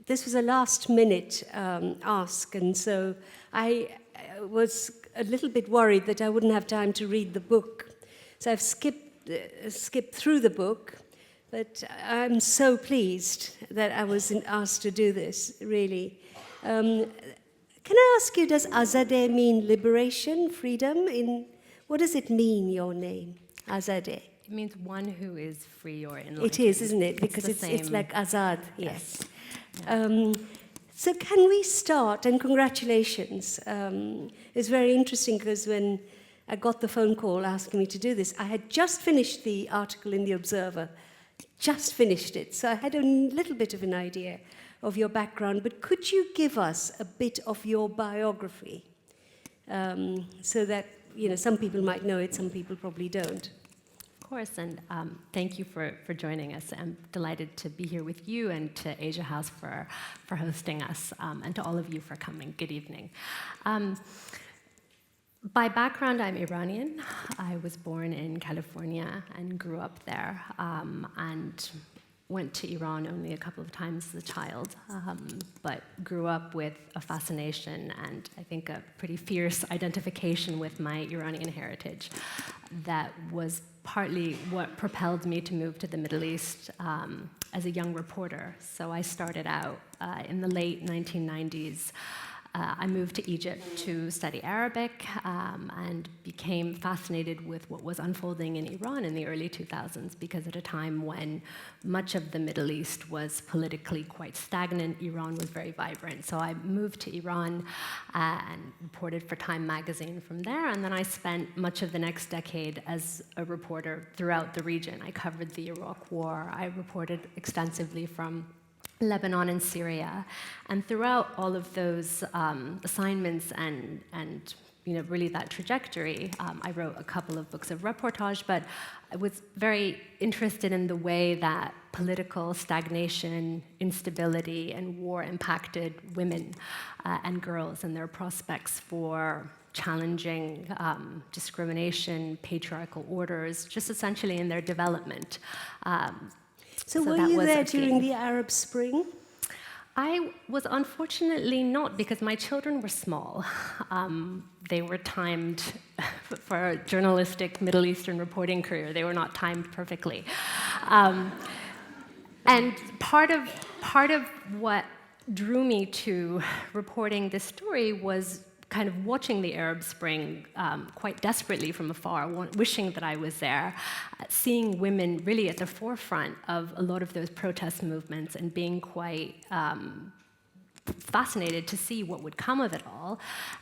this was a last-minute ask, and so I was a little bit worried that I wouldn't have time to read the book. So I've skipped through the book, but I'm so pleased that I was asked to do this, really. Can I ask you, does Azadeh mean liberation, freedom? What does it mean, your name, Azadeh? It means one who is free or enlightened. It is, isn't it? Because it's like Azad, yes. So can we start, and congratulations. It's very interesting because when I got the phone call asking me to do this, I had just finished the article in The Observer, just finished it. So I had a little bit of an idea of your background, but could you give us a bit of your biography so that, some people might know it, some people probably don't? Of course, and thank you for joining us. I'm delighted to be here with you and to Asia House for hosting us, and to all of you for coming. Good evening. By background, I'm Iranian. I was born in California and grew up there, and went to Iran only a couple of times as a child, but grew up with a fascination and I think a pretty fierce identification with my Iranian heritage. That was partly what propelled me to move to the Middle East as a young reporter. So I started out in the late 1990s. I moved to Egypt to study Arabic and became fascinated with what was unfolding in Iran in the early 2000s, because at a time when much of the Middle East was politically quite stagnant, Iran was very vibrant. So I moved to Iran and reported for Time magazine from there, and then I spent much of the next decade as a reporter throughout the region. I covered the Iraq War. I reported extensively from Lebanon and Syria, and throughout all of those assignments and really that trajectory, I wrote a couple of books of reportage, but I was very interested in the way that political stagnation, instability, and war impacted women and girls and their prospects for challenging discrimination, patriarchal orders, just essentially in their development. So were you there during the Arab Spring? I was unfortunately not, because my children were small. They were timed for a journalistic Middle Eastern reporting career. They were not timed perfectly. And part of what drew me to reporting this story was kind of watching the Arab Spring quite desperately from afar, wishing that I was there, seeing women really at the forefront of a lot of those protest movements and being quite fascinated to see what would come of it all,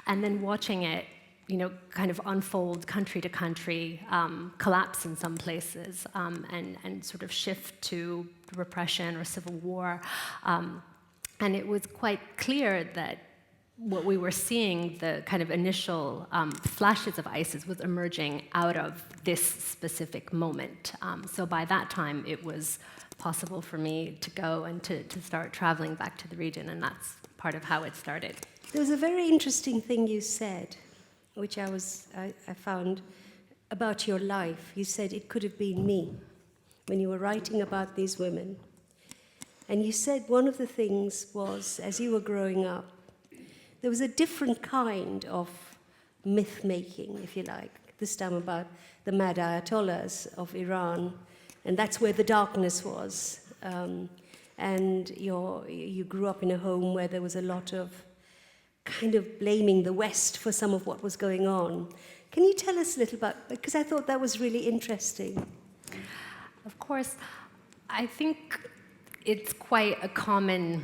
and then watching it kind of unfold country to country, collapse in some places, and sort of shift to repression or civil war. And it was quite clear that what we were seeing, the kind of initial flashes of ISIS, was emerging out of this specific moment. So by that time, it was possible for me to go and to start traveling back to the region, and that's part of how it started. There was a very interesting thing you said, which I found about your life. You said it could have been me when you were writing about these women. And you said one of the things was, as you were growing up, there was a different kind of myth-making, if you like, this time about the mad ayatollahs of Iran, and that's where the darkness was. And you grew up in a home where there was a lot of kind of blaming the West for some of what was going on. Can you tell us a little about, because I thought that was really interesting. Of course, I think it's quite a common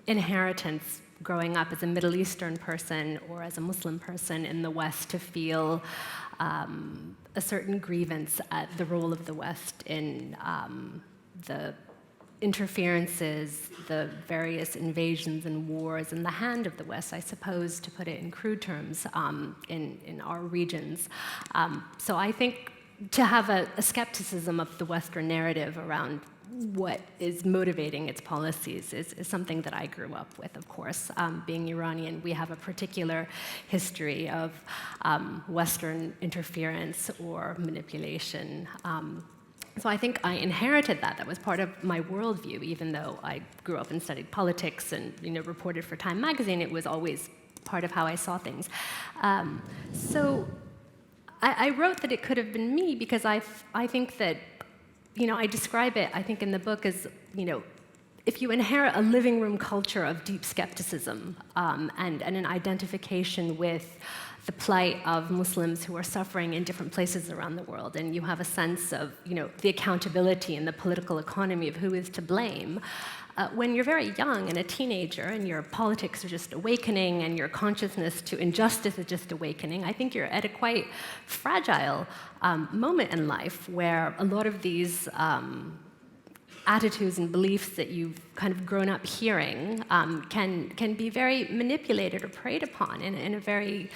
inheritance growing up as a Middle Eastern person or as a Muslim person in the West to feel a certain grievance at the role of the West in the interferences, the various invasions and wars, and the hand of the West, I suppose, to put it in crude terms, in our regions. So I think to have a skepticism of the Western narrative around what is motivating its policies is something that I grew up with, of course. Being Iranian, we have a particular history of Western interference or manipulation So I think I inherited that. That was part of my worldview, even though I grew up and studied politics and reported for Time magazine. It was always part of how I saw things. So I wrote that it could have been me because I think that, I describe it, I think in the book as, if you inherit a living room culture of deep skepticism and an identification with the plight of Muslims who are suffering in different places around the world, and you have a sense of, the accountability and the political economy of who is to blame, when you're very young and a teenager and your politics are just awakening and your consciousness to injustice is just awakening, I think you're at a quite fragile moment in life where a lot of these attitudes and beliefs that you've kind of grown up hearing can be very manipulated or preyed upon in a very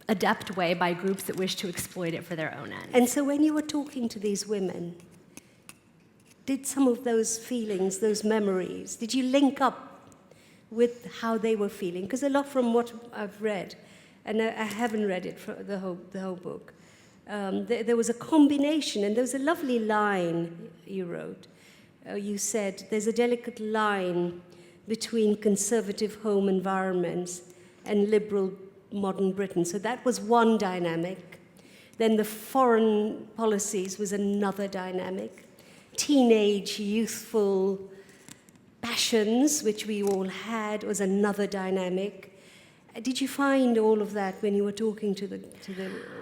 adept way by groups that wish to exploit it for their own ends. And so when you were talking to these women, did some of those feelings, those memories, did you link up with how they were feeling? Because a lot from what I've read, and I haven't read it for the whole book, there was a combination, and there was a lovely line you wrote. You said, there's a delicate line between conservative home environments and liberal modern Britain. So that was one dynamic. Then the foreign policies was another dynamic. Teenage, youthful passions, which we all had, was another dynamic. Did you find all of that when you were talking to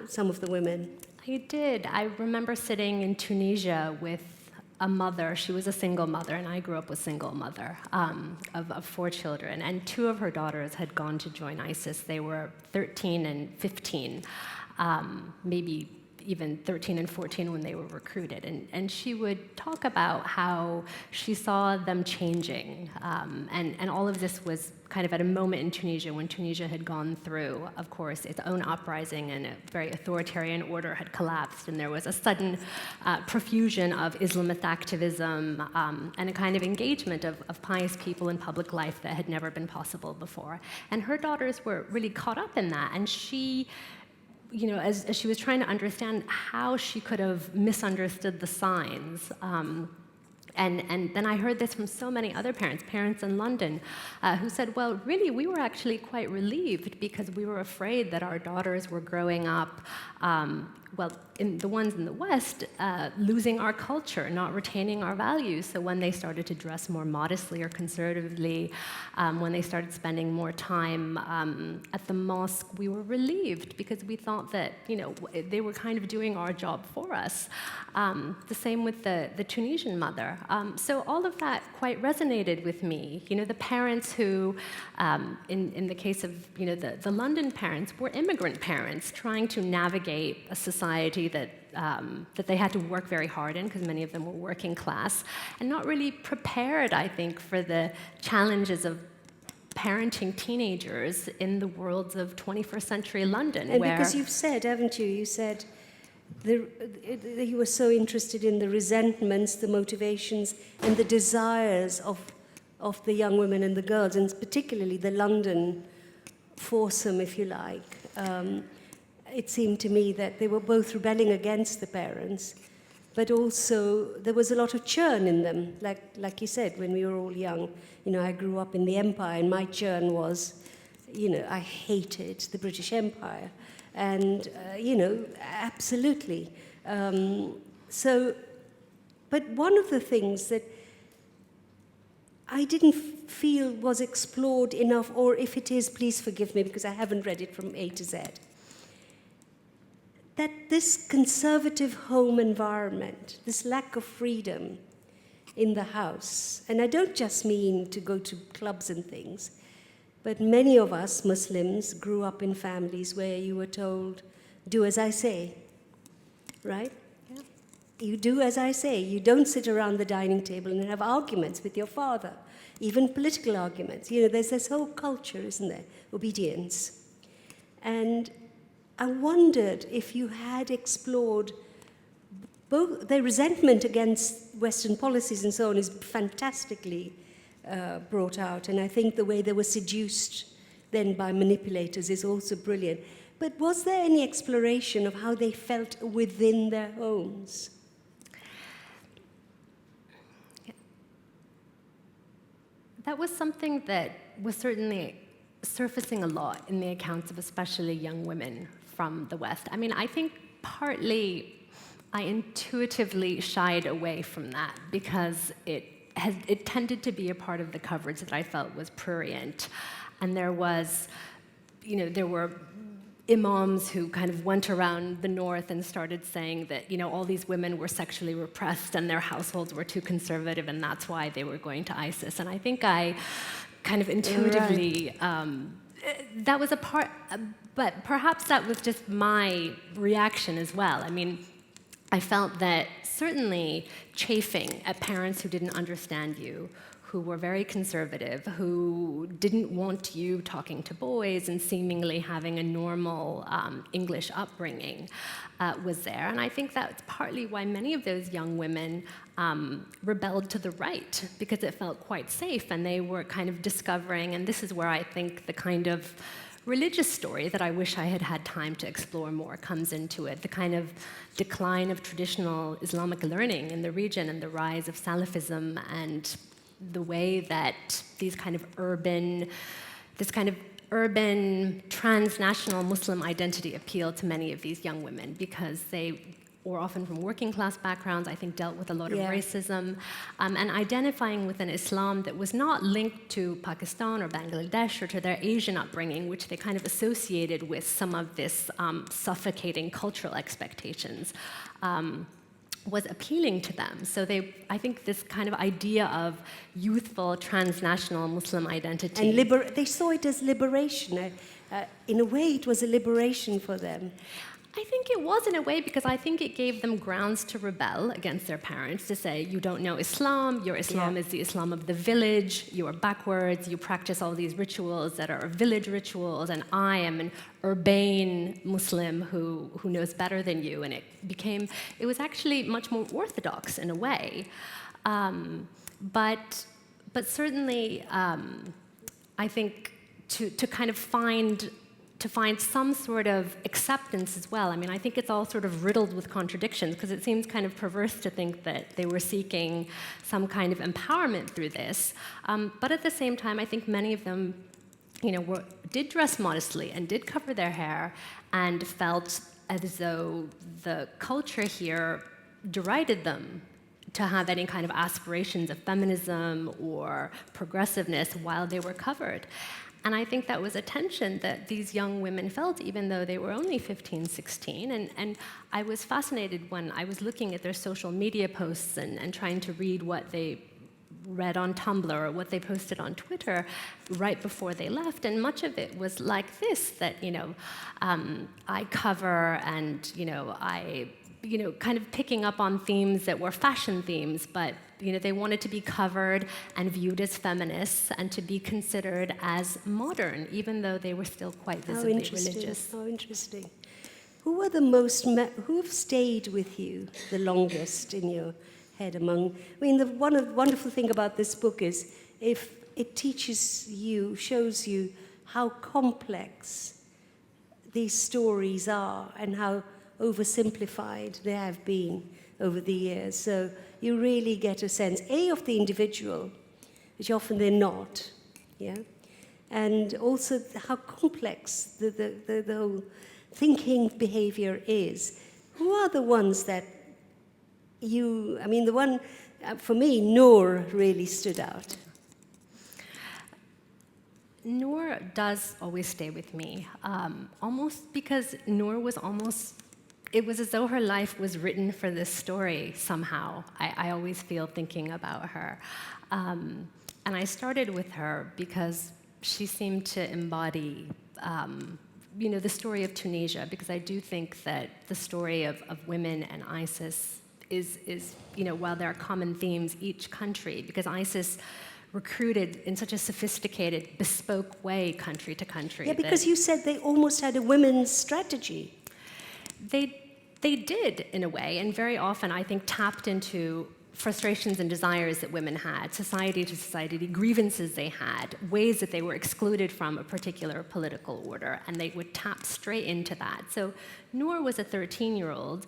some of the women? I did. I remember sitting in Tunisia with a mother. She was a single mother, and I grew up with a single mother of 4 children. And 2 of her daughters had gone to join ISIS. They were 13 and 15, maybe even 13 and 14 when they were recruited. And she would talk about how she saw them changing. And all of this was kind of at a moment in Tunisia when Tunisia had gone through, of course, its own uprising, and a very authoritarian order had collapsed, and there was a sudden profusion of Islamist activism and a kind of engagement of pious people in public life that had never been possible before. And her daughters were really caught up in that, and she, as she was trying to understand how she could have misunderstood the signs. And then I heard this from so many other parents in London, who said, well, really, we were actually quite relieved because we were afraid that our daughters were growing up, in the ones in the West, losing our culture, not retaining our values. So when they started to dress more modestly or conservatively, when they started spending more time at the mosque, we were relieved because we thought that, they were kind of doing our job for us. The same with the Tunisian mother. So all of that quite resonated with me. The parents who, in the case of, the London parents, were immigrant parents trying to navigate a society that they had to work very hard in, because many of them were working class, and not really prepared, I think, for the challenges of parenting teenagers in the worlds of 21st century London. And because you've said, haven't you, you said you were so interested in the resentments, the motivations, and the desires of the young women and the girls, and particularly the London foursome, if you like. It seemed to me that they were both rebelling against the parents, but also there was a lot of churn in them. Like you said, when we were all young, I grew up in the Empire, and my churn was, I hated the British Empire. And, absolutely. But one of the things that I didn't feel was explored enough, or if it is, please forgive me, because I haven't read it from A to Z, that this conservative home environment, this lack of freedom in the house, and I don't just mean to go to clubs and things, but many of us Muslims grew up in families where you were told, do as I say, right? Yeah. You do as I say. You don't sit around the dining table and have arguments with your father, even political arguments. There's this whole culture, isn't there? Obedience. And I wondered if you had explored both the resentment against Western policies and so on is fantastically brought out, and I think the way they were seduced then by manipulators is also brilliant. But was there any exploration of how they felt within their homes? That was something that was certainly surfacing a lot in the accounts of especially young women from the West. I mean, I think partly I intuitively shied away from that because it tended to be a part of the coverage that I felt was prurient. And there were imams who kind of went around the north and started saying that, all these women were sexually repressed and their households were too conservative and that's why they were going to ISIS. And I think I kind of intuitively, that was a part, but perhaps that was just my reaction as well. I mean, I felt that certainly chafing at parents who didn't understand you, who were very conservative, who didn't want you talking to boys and seemingly having a normal English upbringing was there. And I think that's partly why many of those young women rebelled to the right, because it felt quite safe, and they were kind of discovering, and this is where I think the kind of religious story that I wish I had had time to explore more comes into it, the kind of decline of traditional Islamic learning in the region and the rise of Salafism and the way that this kind of urban transnational Muslim identity appealed to many of these young women because they were often from working class backgrounds, I think dealt with a lot of racism, and identifying with an Islam that was not linked to Pakistan or Bangladesh or to their Asian upbringing, which they kind of associated with some of this suffocating cultural expectations. Was appealing to them. So I think this kind of idea of youthful transnational Muslim identity. And they saw it as liberation. In a way, it was a liberation for them. I think it was in a way because I think it gave them grounds to rebel against their parents, to say, you don't know Islam, your Islam is the Islam of the village, you are backwards, you practice all these rituals that are village rituals, and I am an urbane Muslim who knows better than you. And it was actually much more orthodox in a way. But certainly, I think to kind of find some sort of acceptance as well. I mean, I think it's all sort of riddled with contradictions because it seems kind of perverse to think that they were seeking some kind of empowerment through this. But at the same time, I think many of them, did dress modestly and did cover their hair and felt as though the culture here derided them to have any kind of aspirations of feminism or progressiveness while they were covered. And I think that was a tension that these young women felt, even though they were only 15, 16. And I was fascinated when I was looking at their social media posts and trying to read what they read on Tumblr or what they posted on Twitter right before they left. And much of it was like this, that, I cover and, I kind of picking up on themes that were fashion themes, but they wanted to be covered and viewed as feminists and to be considered as modern, even though they were still quite visibly religious. How interesting. Who have stayed with you the longest in your head among? I mean, the wonderful thing about this book is if it shows you how complex these stories are and how oversimplified they have been over the years. So you really get a sense, of the individual, which often they're not, and also how complex the whole thinking behavior is. Who are the ones that the one, for me, Noor really stood out. Noor does always stay with me, almost because Noor was it was as though her life was written for this story somehow. I always feel thinking about her. And I started with her because she seemed to embody, the story of Tunisia, because I do think that the story of women and ISIS is, while there are common themes, each country, because ISIS recruited in such a sophisticated, bespoke way country to country. Yeah, because you said they almost had a women's strategy. They did, in a way, and very often, I think, tapped into frustrations and desires that women had, society to society, the grievances they had, ways that they were excluded from a particular political order, and they would tap straight into that. So Noor was a 13-year-old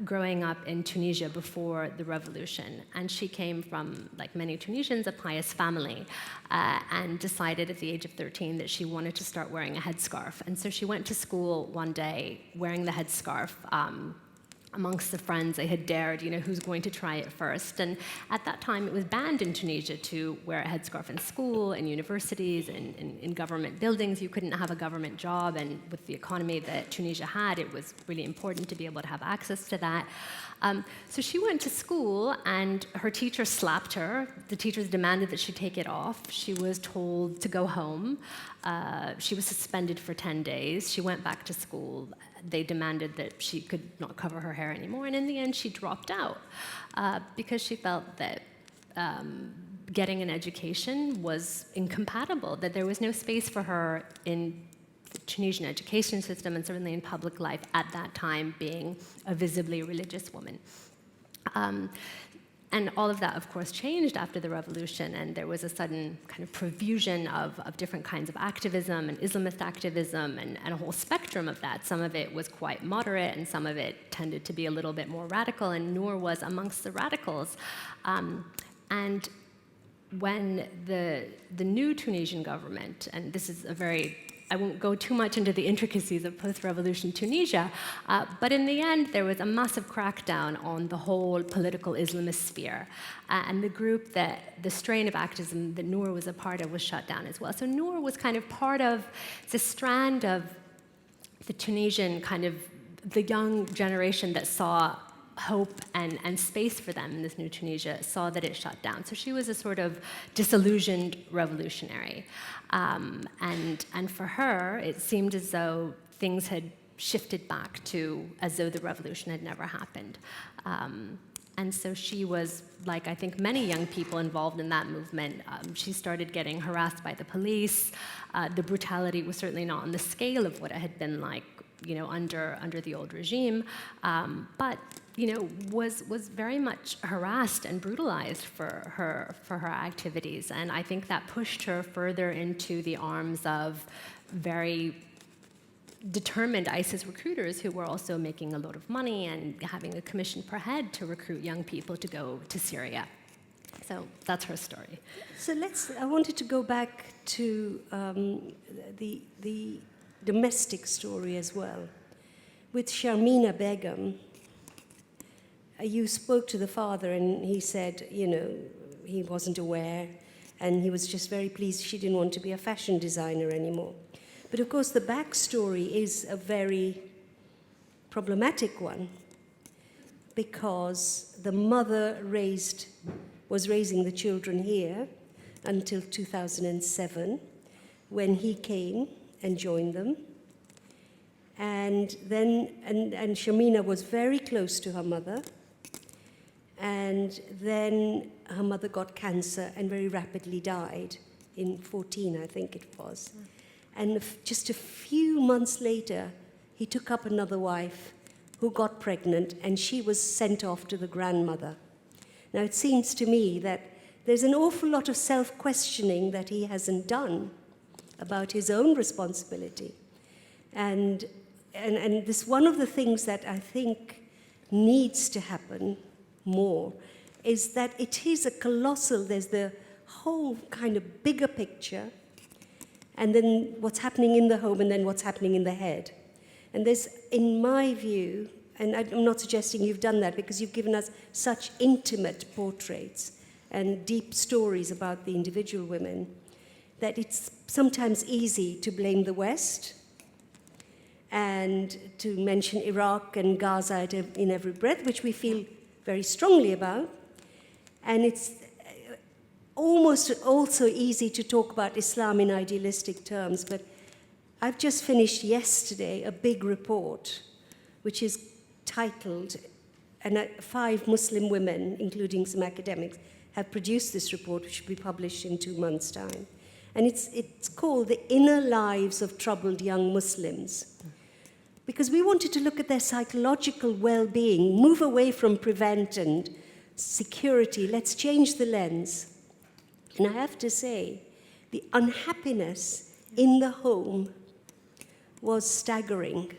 growing up in Tunisia before the revolution, and she came from, like many Tunisians, a pious family, and decided at the age of 13 that she wanted to start wearing a headscarf. And so she went to school one day wearing the headscarf, amongst the friends they had dared, who's going to try it first. And at that time, it was banned in Tunisia to wear a headscarf in school, in universities, in government buildings. You couldn't have a government job, and with the economy that Tunisia had, it was really important to be able to have access to that. So she went to school, and her teacher slapped her. The teachers demanded that she take it off. She was told to go home. She was suspended for 10 days. She went back to school. They demanded that she could not cover her hair anymore, and in the end, she dropped out because she felt that getting an education was incompatible, that there was no space for her in the Tunisian education system, and certainly in public life at that time, being a visibly religious woman. And all of that, of course, changed after the revolution, and there was a sudden kind of profusion of different kinds of activism and Islamist activism and a whole spectrum of that. Some of it was quite moderate, and some of it tended to be a little bit more radical, and Noor was amongst the radicals. And when the new Tunisian government, and this is I won't go too much into the intricacies of post-revolution Tunisia, but in the end, there was a massive crackdown on the whole political Islamist sphere. And the strain of activism that Noor was a part of was shut down as well. So Noor was kind of part of the strand of the Tunisian the young generation that saw hope and space for them in this new Tunisia, saw that it shut down. So she was a sort of disillusioned revolutionary. And for her, it seemed as though things had shifted back to as though the revolution had never happened. And so she was, like I think many young people involved in that movement, she started getting harassed by the police. The brutality was certainly not on the scale of what it had been like, under the old regime, but was very much harassed and brutalized for her activities, and I think that pushed her further into the arms of very determined ISIS recruiters who were also making a lot of money and having a commission per head to recruit young people to go to Syria. So that's her story. So I wanted to go back to the domestic story as well. With Sharmina Begum, you spoke to the father, and he said, he wasn't aware, and he was just very pleased she didn't want to be a fashion designer anymore. But of course, the backstory is a very problematic one, because the mother was raising the children here until 2007, when he came and joined them. And then, and Sharmina was very close to her mother. And then her mother got cancer and very rapidly died in 14, I think it was. And just a few months later, he took up another wife who got pregnant, and she was sent off to the grandmother. Now, it seems to me that there's an awful lot of self-questioning that he hasn't done about his own responsibility. And this, one of the things that I think needs to happen more is that it is a colossal, there's the whole kind of bigger picture, and then what's happening in the home, and then what's happening in the head. And there's, in my view, and I'm not suggesting you've done that because you've given us such intimate portraits and deep stories about the individual women, that it's sometimes easy to blame the West and to mention Iraq and Gaza in every breath, which we feel very strongly about. And it's almost also easy to talk about Islam in idealistic terms, but I've just finished yesterday a big report, which is titled, and 5 Muslim women, including some academics, have produced this report, which will be published in 2 months' time. And it's called The Inner Lives of Troubled Young Muslims. Because we wanted to look at their psychological well-being, move away from prevent and security. Let's change the lens. And I have to say, the unhappiness in the home was staggering.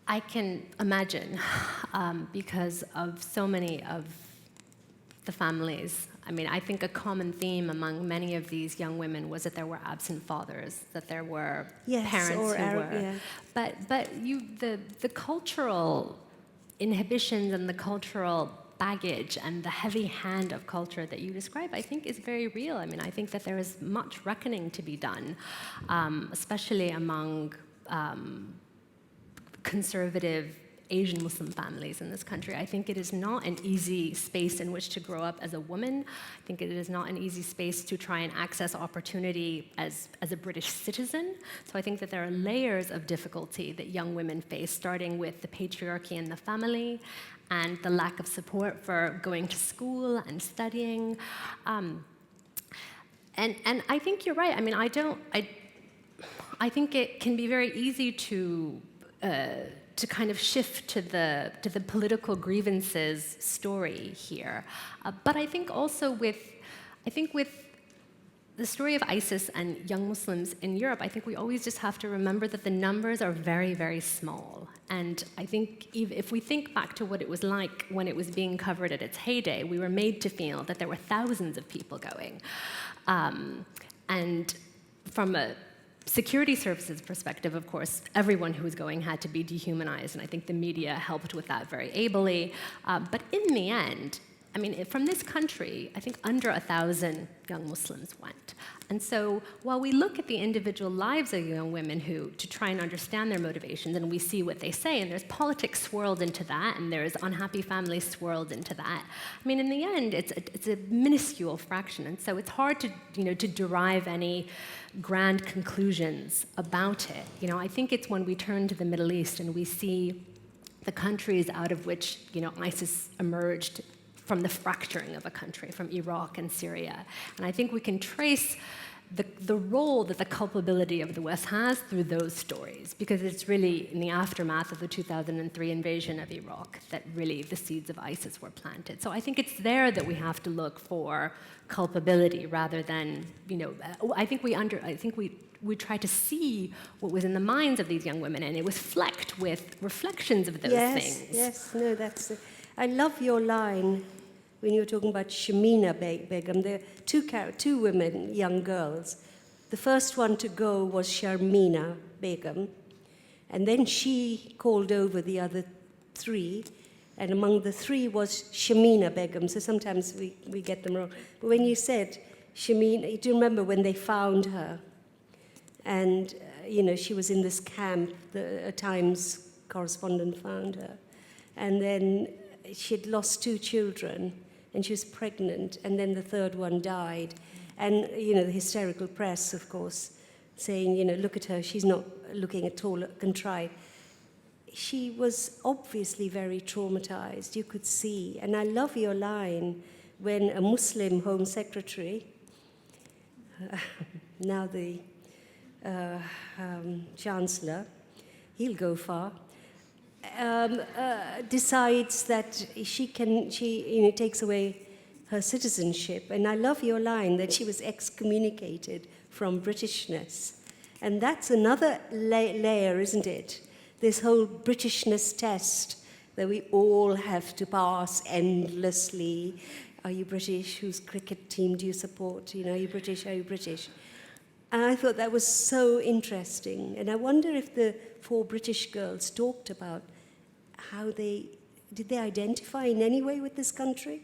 I can imagine, because of so many of the families. I mean, I think a common theme among many of these young women was that there were absent fathers, that there were parents who were. Yeah. But the cultural inhibitions and the cultural baggage and the heavy hand of culture that you describe, I think, is very real. I mean, I think that there is much reckoning to be done, especially among conservative Asian Muslim families in this country. I think it is not an easy space in which to grow up as a woman. I think it is not an easy space to try and access opportunity as a British citizen. So I think that there are layers of difficulty that young women face, starting with the patriarchy in the family and the lack of support for going to school and studying. And I think you're right. I mean, I think it can be very easy to kind of shift to the political grievances story here. But I think also with the story of ISIS and young Muslims in Europe, I think we always just have to remember that the numbers are very, very small. And I think if we think back to what it was like when it was being covered at its heyday, we were made to feel that there were thousands of people going. And from a security services perspective, of course, everyone who was going had to be dehumanized, and I think the media helped with that very ably. But in the end, I mean, from this country, I think under 1,000 young Muslims went. And so while we look at the individual lives of young women to try and understand their motivations, and we see what they say, and there's politics swirled into that, and there's unhappy families swirled into that, I mean, in the end, it's a minuscule fraction, and so it's hard to derive any grand conclusions about it. I think it's when we turn to the Middle East and we see the countries out of which, ISIS emerged from the fracturing of a country, from Iraq and Syria. And I think we can trace the role that the culpability of the West has through those stories, because it's really in the aftermath of the 2003 invasion of Iraq that really the seeds of ISIS were planted. So I think it's there that we have to look for culpability rather than, I think we try to see what was in the minds of these young women, and it was flecked with reflections of those things. Yes, no, I love your line when you were talking about Shamina Begum. There are two women, young girls. The first one to go was Sharmina Begum, and then she called over the other three, and among the three was Shamina Begum, so sometimes we get them wrong. But when you said Shamina, do you remember when they found her? And, she was in this camp, a Times correspondent found her. And then she had lost 2 children, and she was pregnant, and then the third one died. And, the hysterical press, of course, saying, look at her, she's not looking at all contrite. She was obviously very traumatized, you could see. And I love your line when a Muslim Home Secretary, now the Chancellor, he'll go far, decides that she takes away her citizenship. And I love your line that she was excommunicated from Britishness. And that's another layer, isn't it? This whole Britishness test that we all have to pass endlessly. Are you British? Whose cricket team do you support? Are you British? Are you British? And I thought that was so interesting. And I wonder if the 4 British girls talked about how did they identify in any way with this country?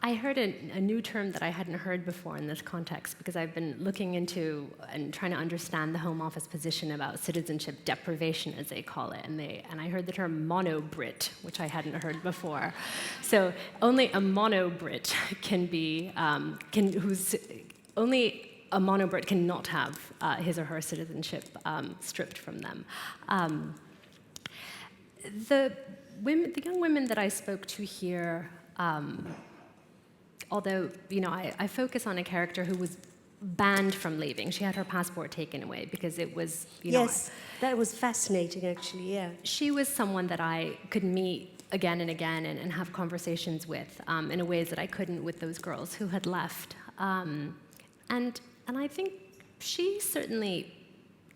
I heard a new term that I hadn't heard before in this context, because I've been looking into and trying to understand the Home Office position about citizenship deprivation, as they call it, and I heard the term mono-Brit, which I hadn't heard before. So only a mono-Brit only a mono-Brit cannot have his or her citizenship stripped from them. The young women that I spoke to here, although I focus on a character who was banned from leaving. She had her passport taken away because it was, Yes, that was fascinating, actually, yeah. She was someone that I could meet again and again and have conversations with in a ways that I couldn't with those girls who had left. And I think she certainly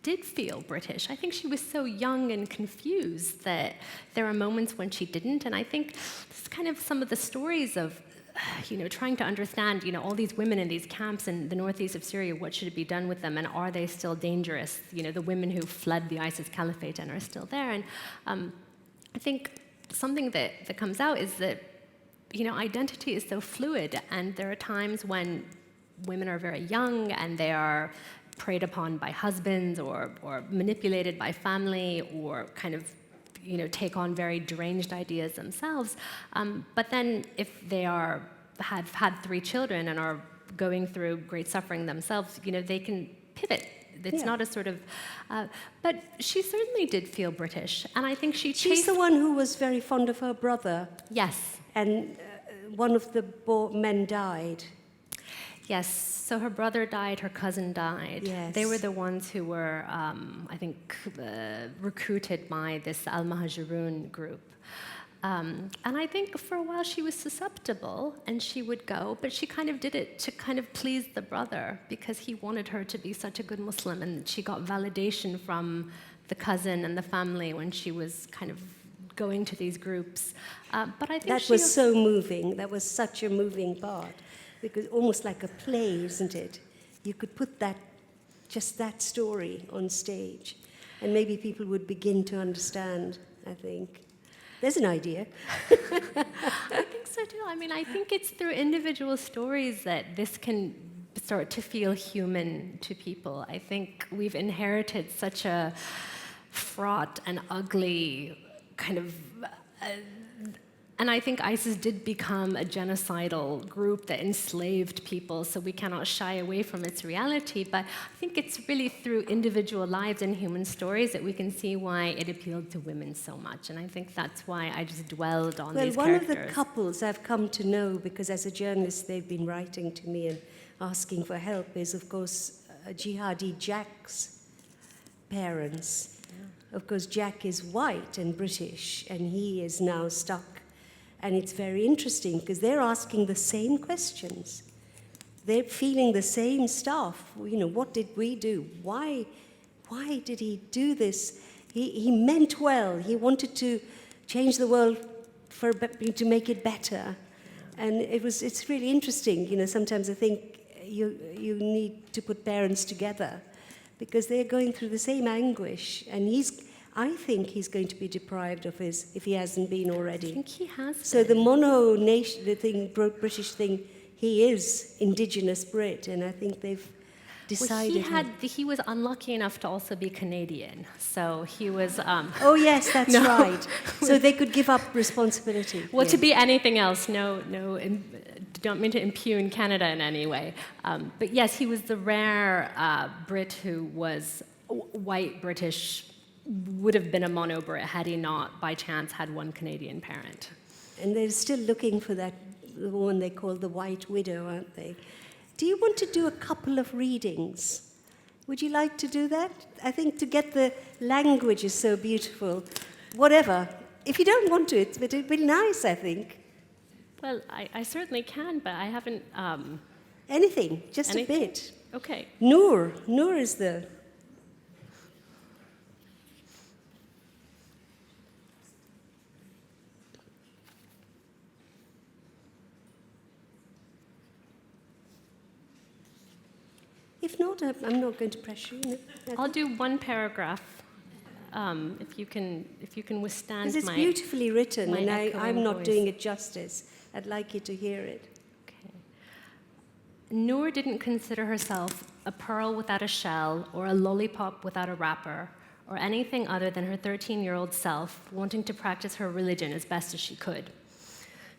did feel British. I think she was so young and confused that there are moments when she didn't. And I think it's kind of some of the stories of trying to understand, all these women in these camps in the northeast of Syria, what should be done with them, and are they still dangerous? The women who fled the ISIS caliphate and are still there. And I think something that comes out is that, identity is so fluid, and there are times when women are very young and they are preyed upon by husbands or manipulated by family or kind of take on very deranged ideas themselves. But then if they have had 3 children and are going through great suffering themselves, they can pivot. It's not a sort of... but she certainly did feel British. And I think She's the one who was very fond of her brother. Yes. And one of the men died. Yes, so her brother died, her cousin died. Yes. They were the ones who were, I think, recruited by this Al-Muhajirun group. And I think for a while she was susceptible and she would go, but she kind of did it to kind of please the brother because he wanted her to be such a good Muslim, and she got validation from the cousin and the family when she was kind of going to these groups. But I think that was so moving. That was such a moving part. Because almost like a play, isn't it? You could put just that story on stage, and maybe people would begin to understand, I think. There's an idea. I think so too. I mean, I think it's through individual stories that this can start to feel human to people. I think we've inherited such a fraught and ugly kind of... And I think ISIS did become a genocidal group that enslaved people, so we cannot shy away from its reality. But I think it's really through individual lives and human stories that we can see why it appealed to women so much. And I think that's why I just dwelled on these characters. Well, one of the couples I've come to know, because as a journalist they've been writing to me and asking for help, is, of course, Jihadi Jack's parents. Yeah. Of course, Jack is white and British, and he is now stuck. And it's very interesting because they're asking the same questions. They're feeling the same stuff. What did we do? Why did he do this? He meant well. He wanted to change the world to make it better. And it's really interesting. Sometimes I think you need to put parents together because they're going through the same anguish. And I think he's going to be deprived of his, if he hasn't been already. I think he has been. So the mono-nation, the thing, British thing, he is indigenous Brit, and I think they've decided... Well, he was unlucky enough to also be Canadian, so he was... Oh, yes, that's right. So they could give up responsibility. Well, to be anything else, don't mean to impugn Canada in any way. But yes, he was the rare Brit who was white British, would have been a mono-Brit had he not, by chance, had one Canadian parent. And they're still looking for the one they call the White Widow, aren't they? Do you want to do a couple of readings? Would you like to do that? I think to get the language is so beautiful. Whatever. If you don't want to, it'd be nice, I think. Well, I certainly can, but I haven't... Anything, just a bit. Okay. Noor is the... If not, I'm not going to pressure you. I'll do one paragraph, if you can withstand my... Because it's beautifully written, and I'm not voice. doing it justice. I'd like you to hear it. Okay. Noor didn't consider herself a pearl without a shell or a lollipop without a wrapper or anything other than her 13-year-old self wanting to practice her religion as best as she could.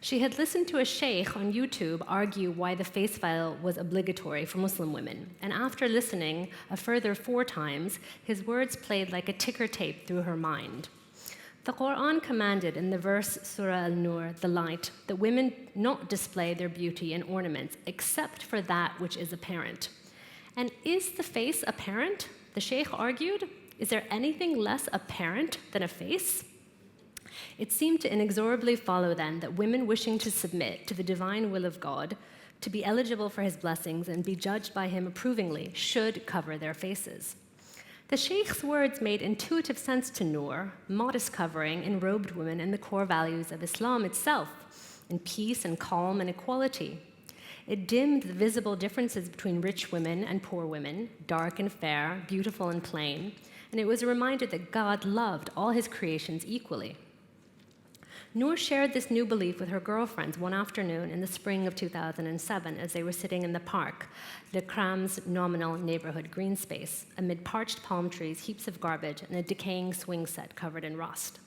She had listened to a sheikh on YouTube argue why the face veil was obligatory for Muslim women, and after listening a further 4 times, his words played like a ticker tape through her mind. The Quran commanded in the verse Surah Al-Nur, the light, that women not display their beauty and ornaments except for that which is apparent. And is the face apparent? The sheikh argued. Is there anything less apparent than a face? It seemed to inexorably follow then that women wishing to submit to the divine will of God, to be eligible for his blessings and be judged by him approvingly, should cover their faces. The sheikh's words made intuitive sense to Noor, modest covering enrobed women in the core values of Islam itself, in peace and calm and equality. It dimmed the visible differences between rich women and poor women, dark and fair, beautiful and plain, and it was a reminder that God loved all his creations equally. Noor shared this new belief with her girlfriends one afternoon in the spring of 2007 as they were sitting in the park, Le Cram's nominal neighborhood green space, amid parched palm trees, heaps of garbage, and a decaying swing set covered in rust.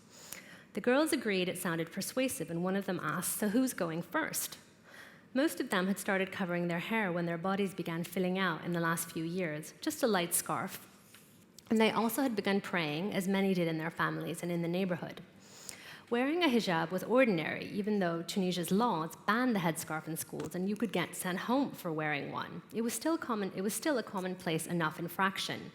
The girls agreed it sounded persuasive, and one of them asked, "So who's going first?" Most of them had started covering their hair when their bodies began filling out in the last few years, just a light scarf. And they also had begun praying, as many did in their families and in the neighborhood. Wearing a hijab was ordinary, even though Tunisia's laws banned the headscarf in schools and you could get sent home for wearing one. It was still a commonplace enough infraction.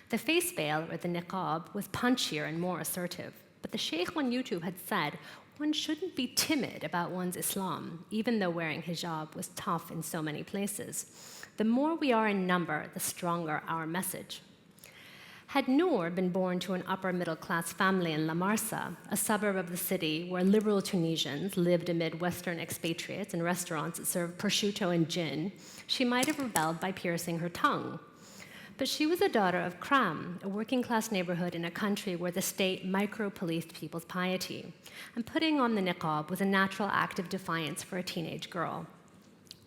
The face veil, or the niqab, was punchier and more assertive. But the sheikh on YouTube had said one shouldn't be timid about one's Islam, even though wearing hijab was tough in so many places. The more we are in number, the stronger our message. Had Noor been born to an upper-middle-class family in La Marsa, a suburb of the city where liberal Tunisians lived amid Western expatriates in restaurants that served prosciutto and gin, she might have rebelled by piercing her tongue. But she was a daughter of Kram, a working-class neighborhood in a country where the state micro-policed people's piety, and putting on the niqab was a natural act of defiance for a teenage girl.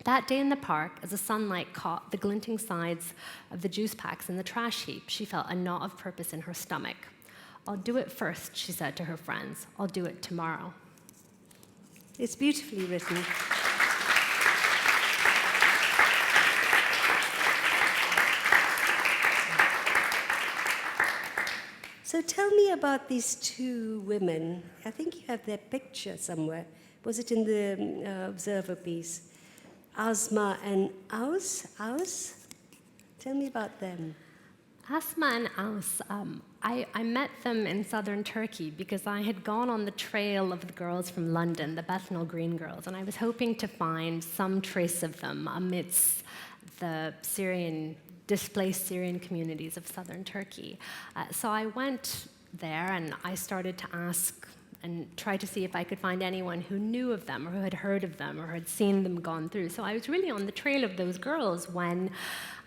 That day in the park, as the sunlight caught the glinting sides of the juice packs in the trash heap, she felt a knot of purpose in her stomach. "I'll do it first," she said to her friends. "I'll do it tomorrow." It's beautifully written. So tell me about these two women. I think you have their picture somewhere. Was it in the Observer piece? Asma and Aus? Tell me about them. Asma and Aus, I met them in southern Turkey because I had gone on the trail of the girls from London, the Bethnal Green girls, and I was hoping to find some trace of them amidst the displaced Syrian communities of southern Turkey. So I went there and I started to ask and try to see if I could find anyone who knew of them or who had heard of them or had seen them gone through. So I was really on the trail of those girls when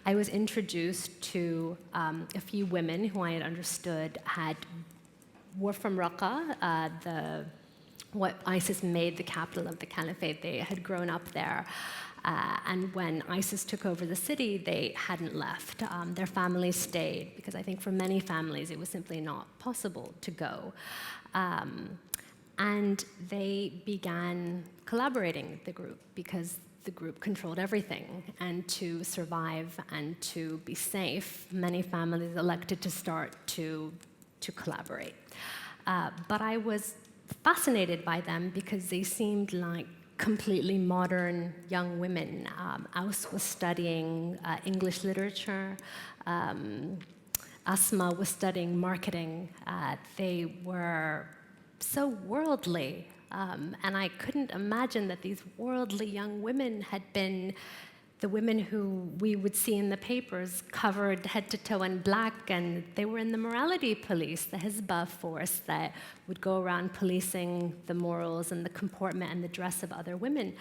I was introduced to a few women who I had understood were from Raqqa, what ISIS made the capital of the caliphate. They had grown up there. And when ISIS took over the city, they hadn't left. Their families stayed, because I think for many families it was simply not possible to go. And they began collaborating with the group because the group controlled everything. And to survive and to be safe, many families elected to start to collaborate. But I was fascinated by them because they seemed like completely modern young women. Aus was studying English literature. Asma was studying marketing. They were so worldly. And I couldn't imagine that these worldly young women had been the women who we would see in the papers covered head to toe in black, and they were in the morality police, the Hizbah force that would go around policing the morals and the comportment and the dress of other women.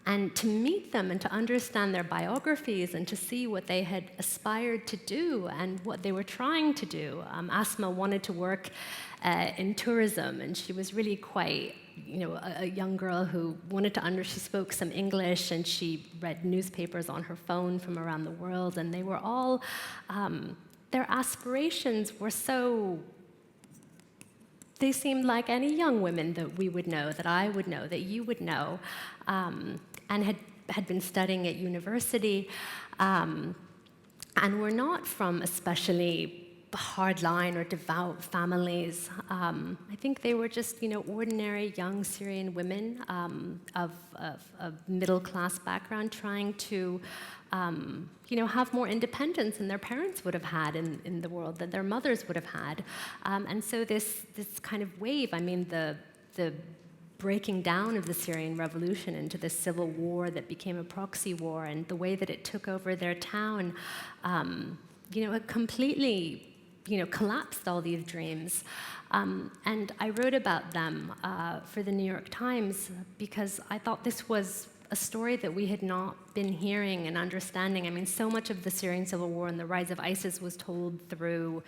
And to meet them and to understand their biographies and to see what they had aspired to do and what they were trying to do. Asma wanted to work in tourism, and she was really quite, a young girl who wanted to she spoke some English, and she read newspapers on her phone from around the world, and they were all, their aspirations were so, they seemed like any young women that we would know, that I would know, that you would know, and had been studying at university, and were not from especially hardline or devout families. I think they were just, ordinary young Syrian women of middle-class background trying to have more independence than their parents would have had in the world, that their mothers would have had. And so this kind of wave, I mean, the breaking down of the Syrian revolution into this civil war that became a proxy war, and the way that it took over their town, it completely, collapsed all these dreams. And I wrote about them for the New York Times because I thought this was a story that we had not been hearing and understanding. I mean, so much of the Syrian civil war and the rise of ISIS was told through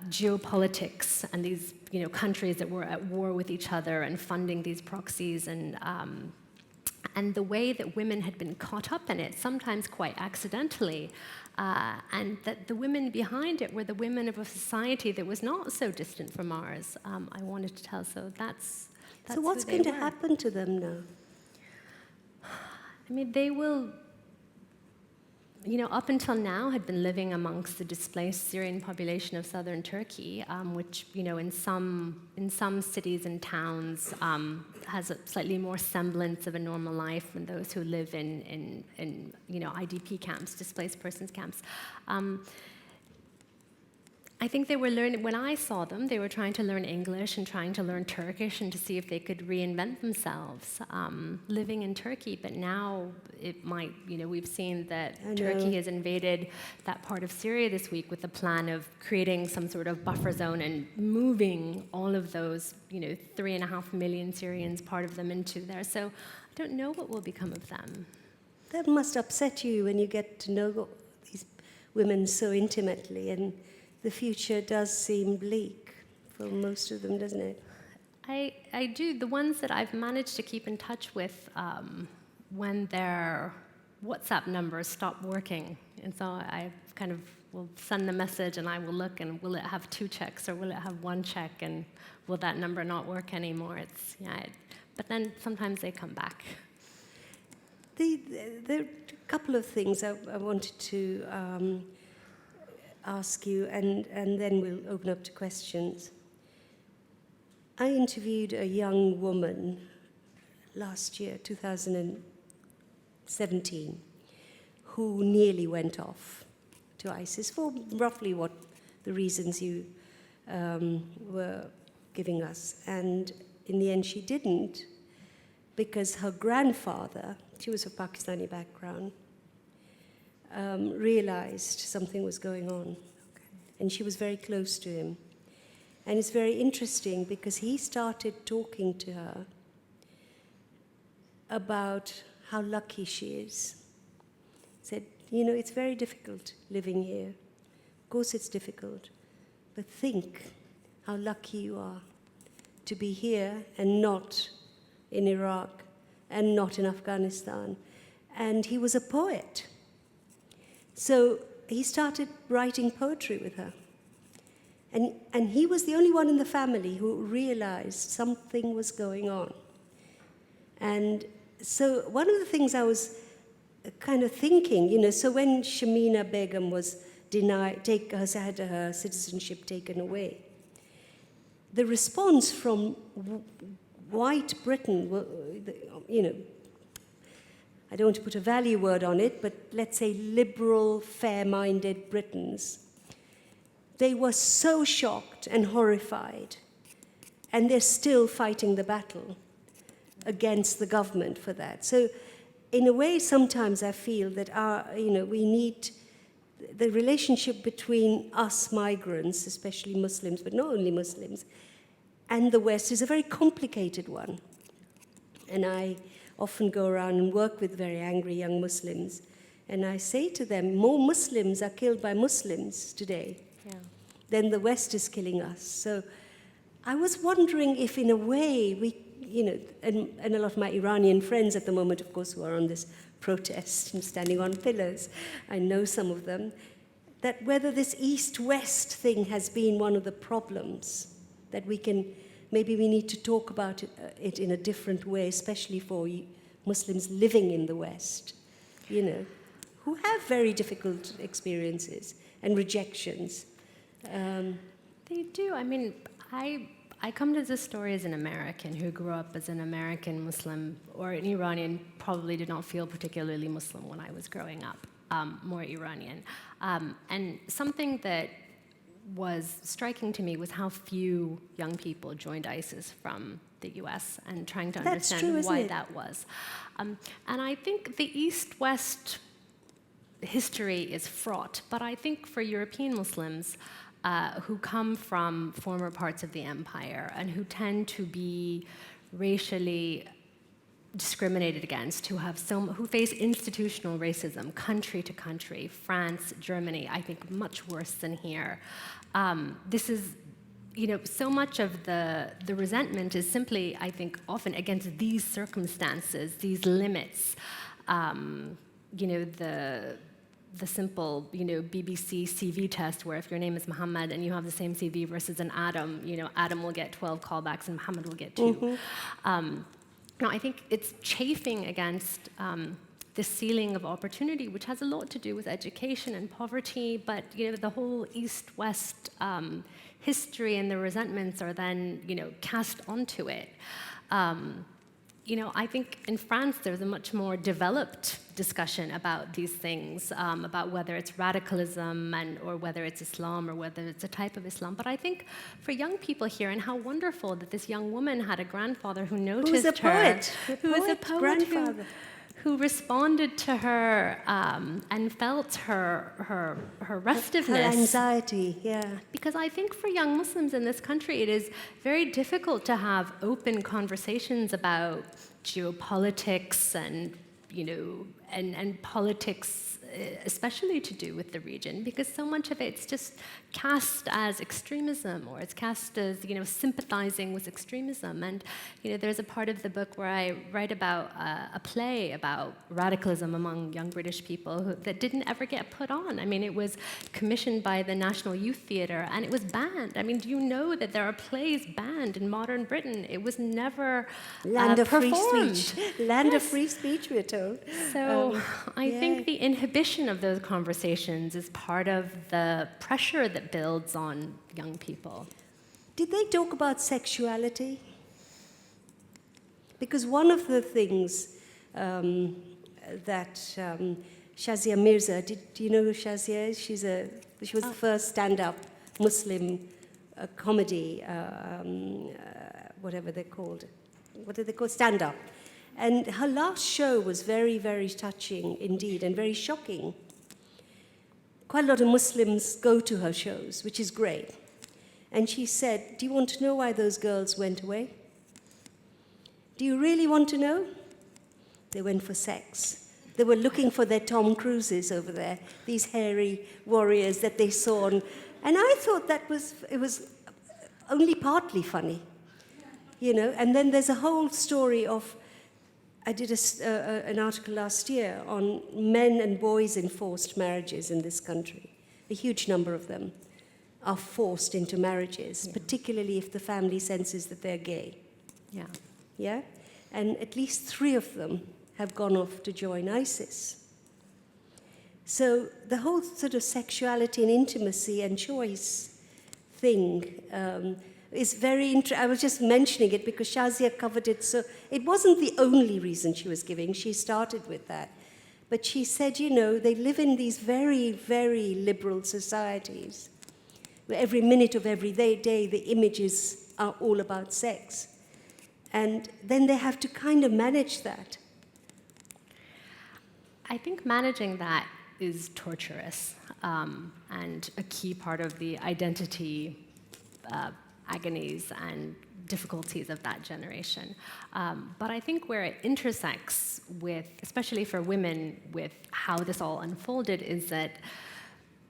geopolitics and these, countries that were at war with each other and funding these proxies, and the way that women had been caught up in it, sometimes quite accidentally, and that the women behind it were the women of a society that was not so distant from ours. I wanted to tell, so that's so what's going to happen to them now? I mean, they will, up until now had been living amongst the displaced Syrian population of southern Turkey, which, in some cities and towns has a slightly more semblance of a normal life than those who live in IDP camps, displaced persons camps. I think they were learning, when I saw them, they were trying to learn English and trying to learn Turkish and to see if they could reinvent themselves living in Turkey. But now it might, we've seen that Turkey has invaded that part of Syria this week with the plan of creating some sort of buffer zone and moving all of those, 3.5 million Syrians, part of them into there. So I don't know what will become of them. That must upset you when you get to know these women so intimately, and the future does seem bleak for most of them, doesn't it? I do. The ones that I've managed to keep in touch with when their WhatsApp numbers stop working. And so I kind of will send the message and I will look, and will it have 2 checks or will it have 1 check, and will that number not work anymore? But then sometimes they come back. There are a couple of things I wanted to ask you, and then we'll open up to questions. I interviewed a young woman last year, 2017, who nearly went off to ISIS for roughly what the reasons you were giving us. And in the end, she didn't, because her grandfather, she was of Pakistani background, realized something was going on. And she was very close to him. And it's very interesting because he started talking to her about how lucky she is. He said, it's very difficult living here. Of course it's difficult, but think how lucky you are to be here and not in Iraq and not in Afghanistan. And he was a poet. So he started writing poetry with her. And he was the only one in the family who realized something was going on. And so one of the things I was kind of thinking, so when Shamina Begum was had her citizenship taken away, the response from white Britain, I don't want to put a value word on it, but let's say liberal, fair-minded Britons, they were so shocked and horrified, and they're still fighting the battle against the government for that. So in a way, sometimes I feel that we need the relationship between us migrants, especially Muslims, but not only Muslims, and the West is a very complicated one. And I often go around and work with very angry young Muslims, and I say to them, more Muslims are killed by Muslims today than the West is killing us. So I was wondering if in a way we, and a lot of my Iranian friends at the moment, of course, who are on this protest and standing on pillars, I know some of them, that whether this East-West thing has been one of the problems, that maybe we need to talk about it in a different way, especially for Muslims living in the West, who have very difficult experiences and rejections. They do. I mean, I I come to this story as an American who grew up as an American Muslim, or an Iranian, probably did not feel particularly Muslim when I was growing up, more Iranian. And something that was striking to me was how few young people joined ISIS from the US, and trying to understand why that was. And I think the East-West history is fraught, but I think for European Muslims who come from former parts of the empire and who tend to be racially discriminated against, who face institutional racism country to country, France, Germany, I think much worse than here. This is, so much of the resentment is simply, I think, often against these circumstances, these limits. The simple, BBC CV test, where if your name is Muhammad and you have the same CV versus an Adam, Adam will get 12 callbacks and Muhammad will get 2. I think it's chafing against this ceiling of opportunity, which has a lot to do with education and poverty, but the whole East-West history and the resentments are then cast onto it. I think in France there's a much more developed discussion about these things, about whether it's radicalism or whether it's Islam or whether it's a type of Islam. But I think for young people here, and how wonderful that this young woman had a grandfather who noticed her, who was a poet, grandfather, who responded to her and felt her restiveness. Her anxiety, yeah. Because I think for young Muslims in this country, it is very difficult to have open conversations about geopolitics and politics, especially to do with the region, because so much of it's just cast as extremism, or it's cast as sympathizing with extremism. And there's a part of the book where I write about a play about radicalism among young British people that didn't ever get put on. I mean, it was commissioned by the National Youth Theatre and it was banned. I mean, do you know that there are plays banned in modern Britain? It was never Land of performed. free speech. Land of free speech, we're told. So I think the inhibition of those conversations is part of the pressure that builds on young people. Did they talk about sexuality? Because one of the things that Shazia Mirza, do you know who Shazia is? She was the first stand-up Muslim comedy, whatever they're called. What are they called? Stand-up. And her last show was very, very touching indeed, and very shocking. Quite a lot of Muslims go to her shows, which is great. And she said, do you want to know why those girls went away? Do you really want to know? They went for sex. They were looking for their Tom Cruises over there, these hairy warriors that they saw. And I thought it was only partly funny, And then there's a whole story of, I did an article last year on men and boys in forced marriages in this country. A huge number of them are forced into marriages, particularly if the family senses that they're gay. Yeah. Yeah? And at least 3 of them have gone off to join ISIS. So the whole sort of sexuality and intimacy and choice thing is very interesting. I was just mentioning it because Shazia covered it. So it wasn't the only reason she was giving. She started with that. But she said, they live in these very, very liberal societies where every minute of every day the images are all about sex. And then they have to kind of manage that. I think managing that is torturous and a key part of the identity agonies and difficulties of that generation. But I think where it intersects with, especially for women, with how this all unfolded is that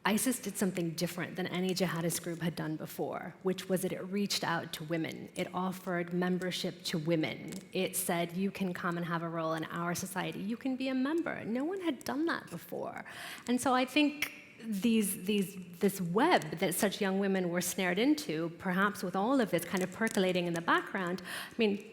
ISIS did something different than any jihadist group had done before, which was that it reached out to women. It offered membership to women. It said, you can come and have a role in our society. You can be a member. No one had done that before. And so I think this web that such young women were snared into, perhaps with all of this kind of percolating in the background, I mean,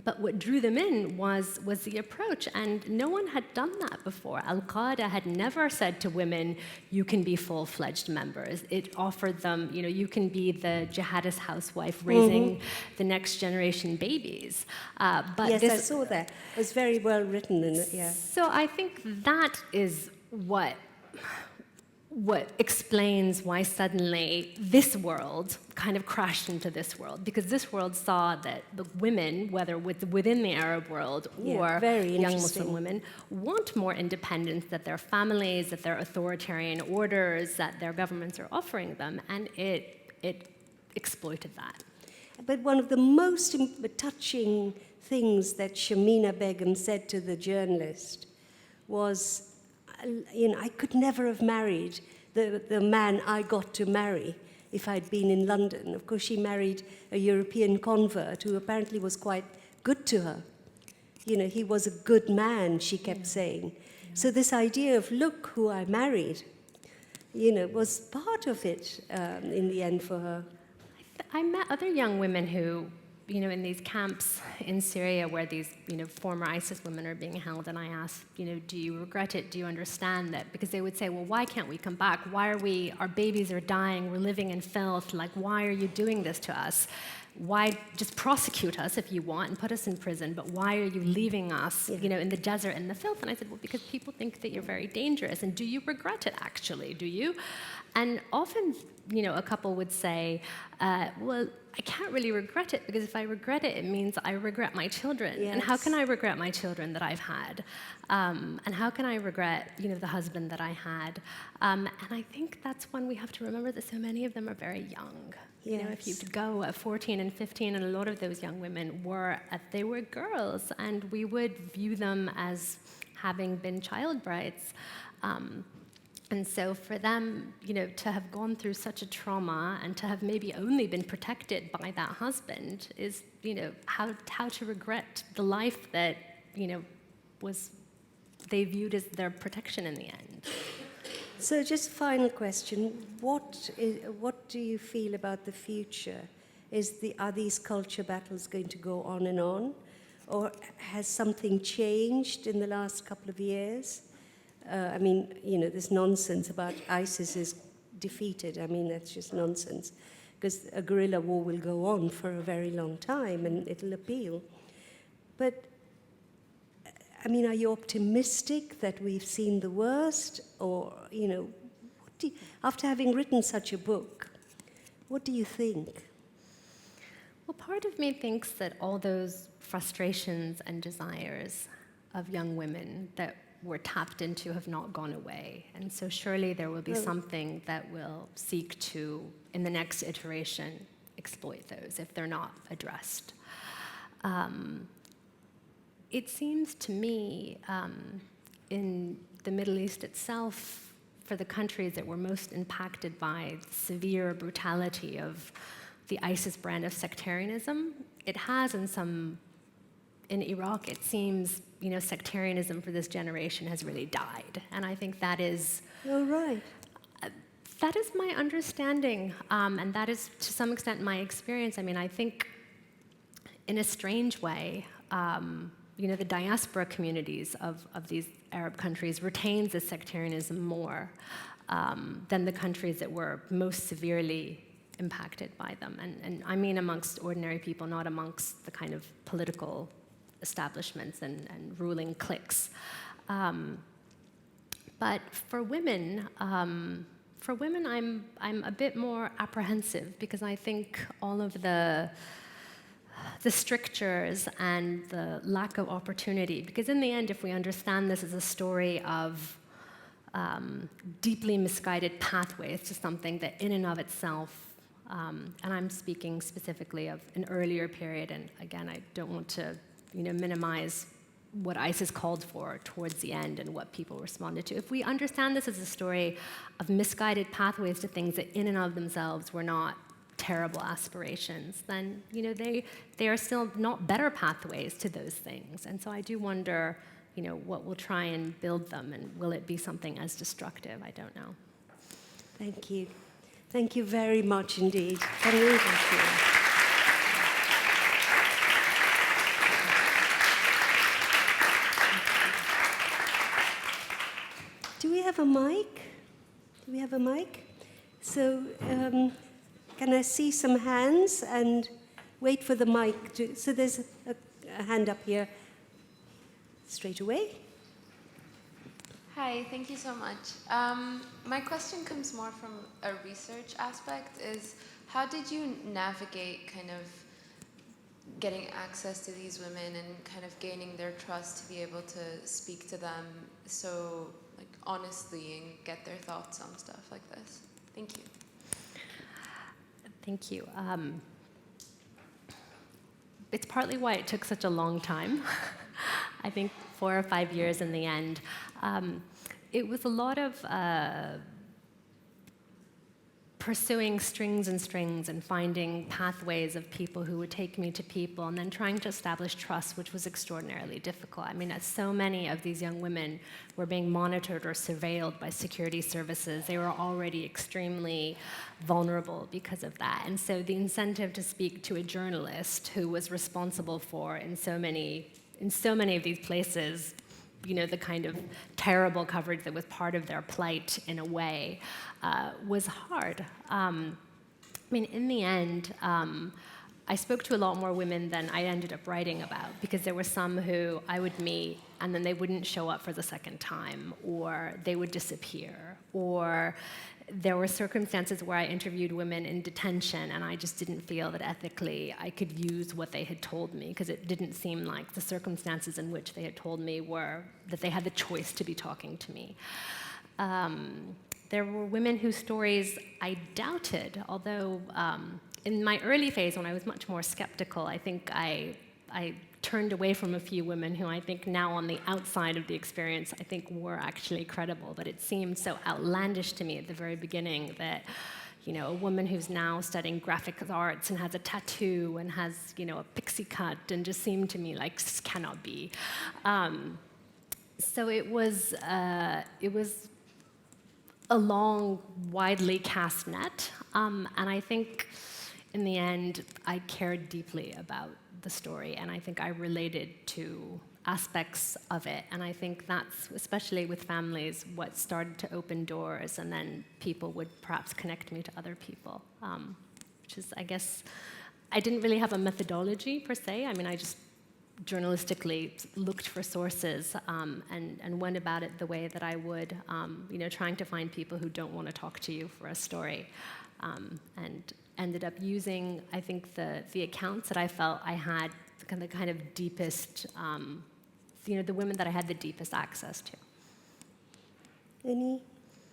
But what drew them in was the approach, and no one had done that before. Al-Qaeda had never said to women, you can be full-fledged members. It offered them, you can be the jihadist housewife raising the next generation babies. But yes, I saw that. It was very well written. Yeah. So I think that is what explains why suddenly this world kind of crashed into this world, because this world saw that the women, whether within the Arab world or young Muslim women, want more independence, that their families, that their authoritarian orders, that their governments are offering them, and it exploited that. But one of the most touching things that Shamina Begum said to the journalist was, I could never have married the man I got to marry if I'd been in London. Of course, she married a European convert who apparently was quite good to her. He was a good man, she kept saying. Yeah. So this idea of, look who I married, was part of it in the end for her. I met other young women who, in these camps in Syria where these, former ISIS women are being held, and I asked, do you regret it? Do you understand that? Because they would say, well, why can't we come back? Why are our babies are dying, we're living in filth, why are you doing this to us? Why just prosecute us if you want and put us in prison, but why are you leaving us, in the desert in the filth? And I said, well, because people think that you're very dangerous, and do you regret it actually, do you? And often, a couple would say, well, I can't really regret it, because if I regret it, it means I regret my children. Yes. And how can I regret my children that I've had? And how can I regret, the husband that I had? And I think that's when we have to remember that so many of them are very young. Yes. If you go at 14 and 15, and a lot of those young women they were girls, and we would view them as having been child brides. And so for them, to have gone through such a trauma and to have maybe only been protected by that husband is, how to regret the life that, they viewed as their protection in the end. So just final question, what do you feel about the future? Are these culture battles going to go on and on? Or has something changed in the last couple of years? This nonsense about ISIS is defeated. That's just nonsense, because a guerrilla war will go on for a very long time, and it'll appeal. But, are you optimistic that we've seen the worst? Or, after having written such a book, what do you think? Well, part of me thinks that all those frustrations and desires of young women that were tapped into have not gone away. And so surely there will be something that will seek to, in the next iteration, exploit those if they're not addressed. It seems to me, in the Middle East itself, for the countries that were most impacted by the severe brutality of the ISIS brand of sectarianism, it has in Iraq, it seems, sectarianism for this generation has really died. And I think that is... Oh, right. That is my understanding, and that is, to some extent, my experience. I think, in a strange way, the diaspora communities of these Arab countries retains this sectarianism more than the countries that were most severely impacted by them. And I mean amongst ordinary people, not amongst the kind of political establishments and ruling cliques. But for women, I'm a bit more apprehensive, because I think all of the strictures and the lack of opportunity, because in the end, if we understand this as a story of deeply misguided pathways to something that in and of itself, and I'm speaking specifically of an earlier period, and again, I don't want to minimize what ISIS called for towards the end and what people responded to. If we understand this as a story of misguided pathways to things that in and of themselves were not terrible aspirations, then they are still not better pathways to those things. And so I do wonder, what will try and build them, and will it be something as destructive? I don't know. Thank you. Thank you very much indeed. Thank you. have a mic? Do we have a mic? So can I see some hands and wait for the mic to... So there's a hand up here straight away. Hi, thank you so much. My question comes more from a research aspect, is how did you navigate kind of getting access to these women and kind of gaining their trust to be able to speak to them so like honestly and get their thoughts on stuff like this? Thank you. Thank you. It's partly why it took such a long time. I think 4 or 5 years in the end. It was a lot of pursuing strings and finding pathways of people who would take me to people, and then trying to establish trust, which was extraordinarily difficult. I mean, so many of these young women were being monitored or surveilled by security services. They were already extremely vulnerable because of that. And so the incentive to speak to a journalist who was responsible for, in so many of these places, you know, the kind of terrible coverage that was part of their plight in a way, was hard. I mean, in the end, I spoke to a lot more women than I ended up writing about, because there were some who I would meet and then they wouldn't show up for the second time, or they would disappear, or there were circumstances where I interviewed women in detention and I just didn't feel that ethically I could use what they had told me, because it didn't seem like the circumstances in which they had told me were that they had the choice to be talking to me. There were women whose stories I doubted, although in my early phase when I was much more skeptical, I think I turned away from a few women who I think now on the outside of the experience I think were actually credible, but it seemed so outlandish to me at the very beginning that, you know, a woman who's now studying graphic arts and has a tattoo and has, you know, a pixie cut, and just seemed to me like this cannot be. So it was a long, widely cast net, and I think in the end I cared deeply about the story, and I think I related to aspects of it, and I think that's, especially with families, what started to open doors, and then people would perhaps connect me to other people, which is, I guess, I didn't really have a methodology per se. I mean, I just journalistically looked for sources and went about it the way that I would, you know, trying to find people who don't want to talk to you for a story, and ended up using, I think, the accounts that I felt I had the kind of deepest, you know, the women that I had the deepest access to.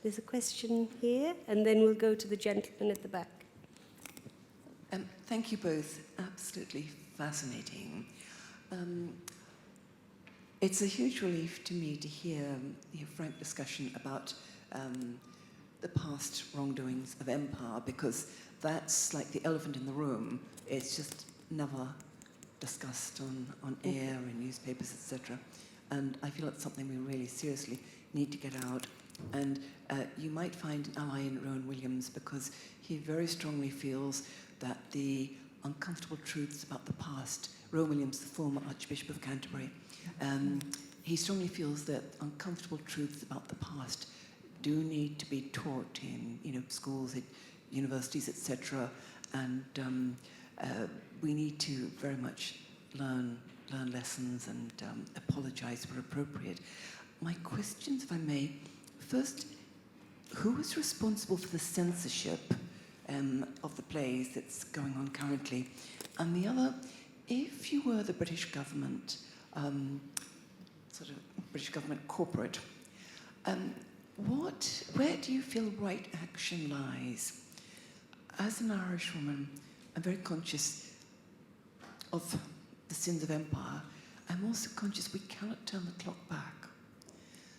There's a question here, and then we'll go to the gentleman at the back. Thank you both. Absolutely fascinating. It's a huge relief to me to hear your frank discussion about the past wrongdoings of empire, because that's like the elephant in the room. It's just never discussed on air and newspapers, etc. And I feel it's something we really seriously need to get out. And you might find an ally in Rowan Williams, because he very strongly feels that the uncomfortable truths about the past, Rowan Williams, the former Archbishop of Canterbury, he strongly feels that uncomfortable truths about the past do need to be taught in, you know, schools, at universities, etc. And we need to very much learn lessons and apologize where appropriate. My questions, if I may, first, who is responsible for the censorship of the plays that's going on currently? And the other, if you were the British government, sort of British government corporate, where do you feel right action lies? As an Irish woman, I'm very conscious of the sins of empire. I'm also conscious we cannot turn the clock back.